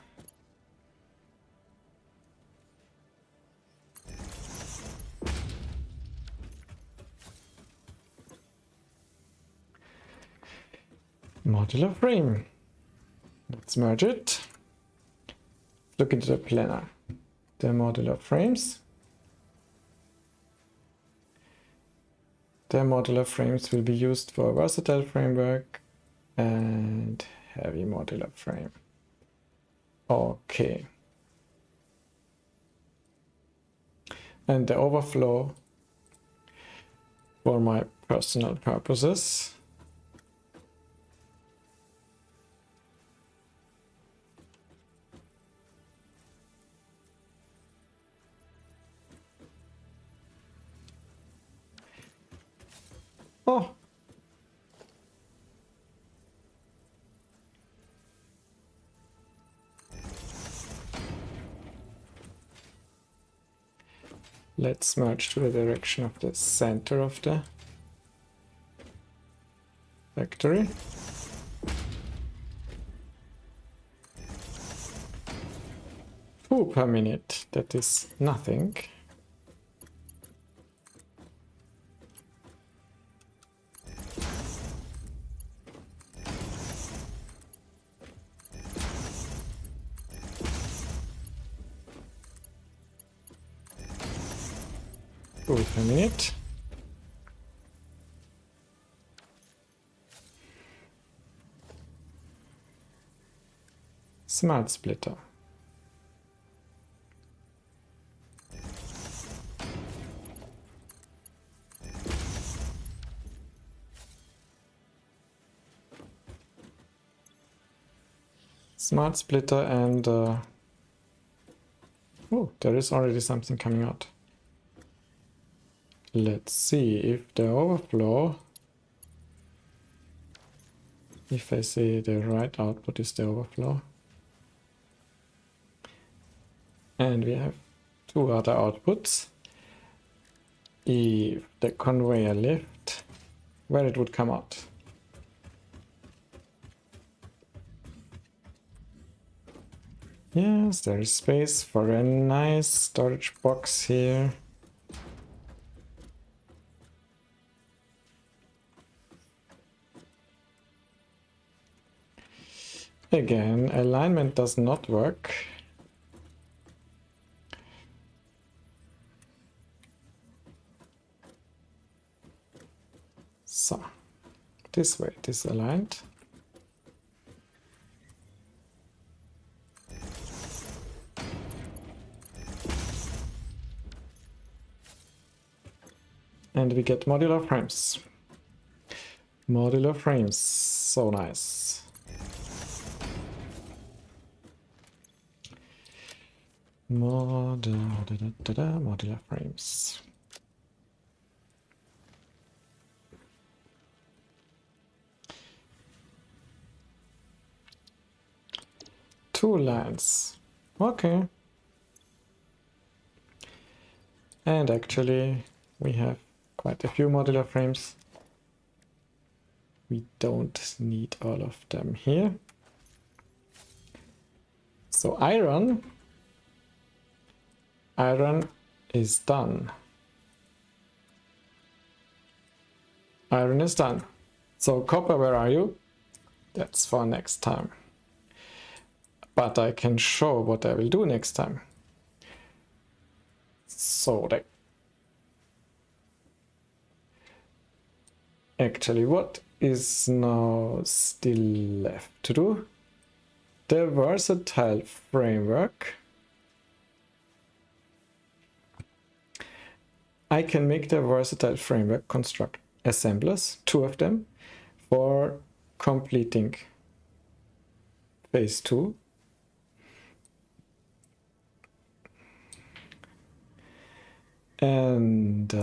Modular frame. Let's merge it. Look into the planner. The modular frames. The modular frames will be used for versatile framework and heavy modular frame. Okay. And the overflow for my personal purposes. Oh. Let's merge to the direction of the center of the factory. 2 per minute, that is nothing. Per minute. Smart splitter. Smart splitter and oh, there is already something coming out. Let's see if the overflow, if I say the right output is the overflow. And we have two other outputs. If the conveyor lift, where it would come out. Yes, there is space for a nice storage box here. Again, alignment does not work. So, this way it is aligned. And we get modular frames. Modular frames, so nice. Modular frames. Two lines. Okay. And actually, we have quite a few modular frames. We don't need all of them here. So iron is done. Iron is done. So copper, where are you? That's for next time. But I can show what I will do next time. So actually, what is now still left to do? The versatile framework. I can make the versatile framework construct assemblers, 2 of them, for completing phase 2. And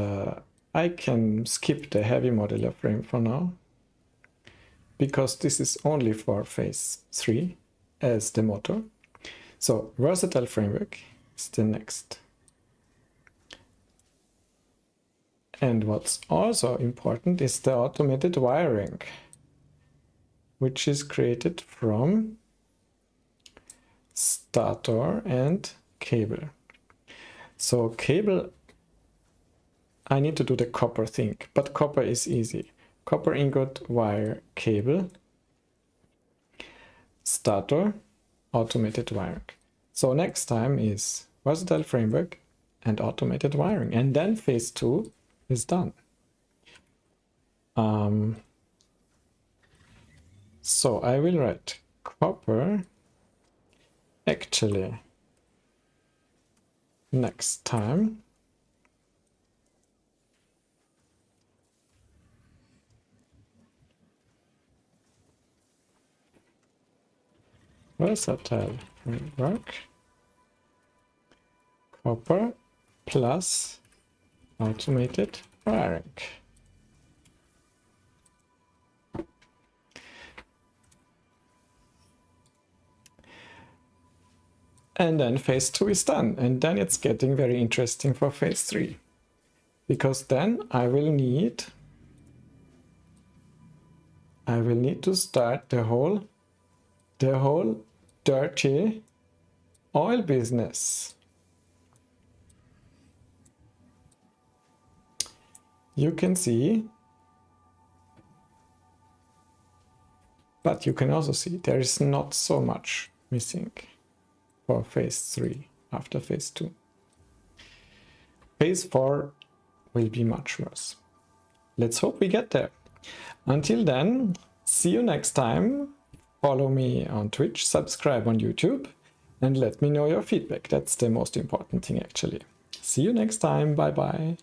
I can skip the heavy modular frame for now, because this is only for phase 3 as the motor. So versatile framework is the next. And what's also important is the automated wiring, which is created from stator and cable. So cable, I need to do the copper thing, but copper is easy. Copper ingot, wire, cable, stator, automated wiring. So next time is versatile framework and automated wiring, and then phase 2 is done. So I will write copper. Actually, next time versatile framework, copper plus automated wiring. And then phase 2 is done, and then it's getting very interesting for phase 3, because then I will need to start the whole dirty oil business. You can see, but you can also see there is not so much missing for phase 3 after phase 2. Phase 4 will be much worse. Let's hope we get there. Until then, see you next time follow me on Twitch, subscribe on YouTube, and let me know your feedback. That's the most important thing, actually. See you next time. Bye bye.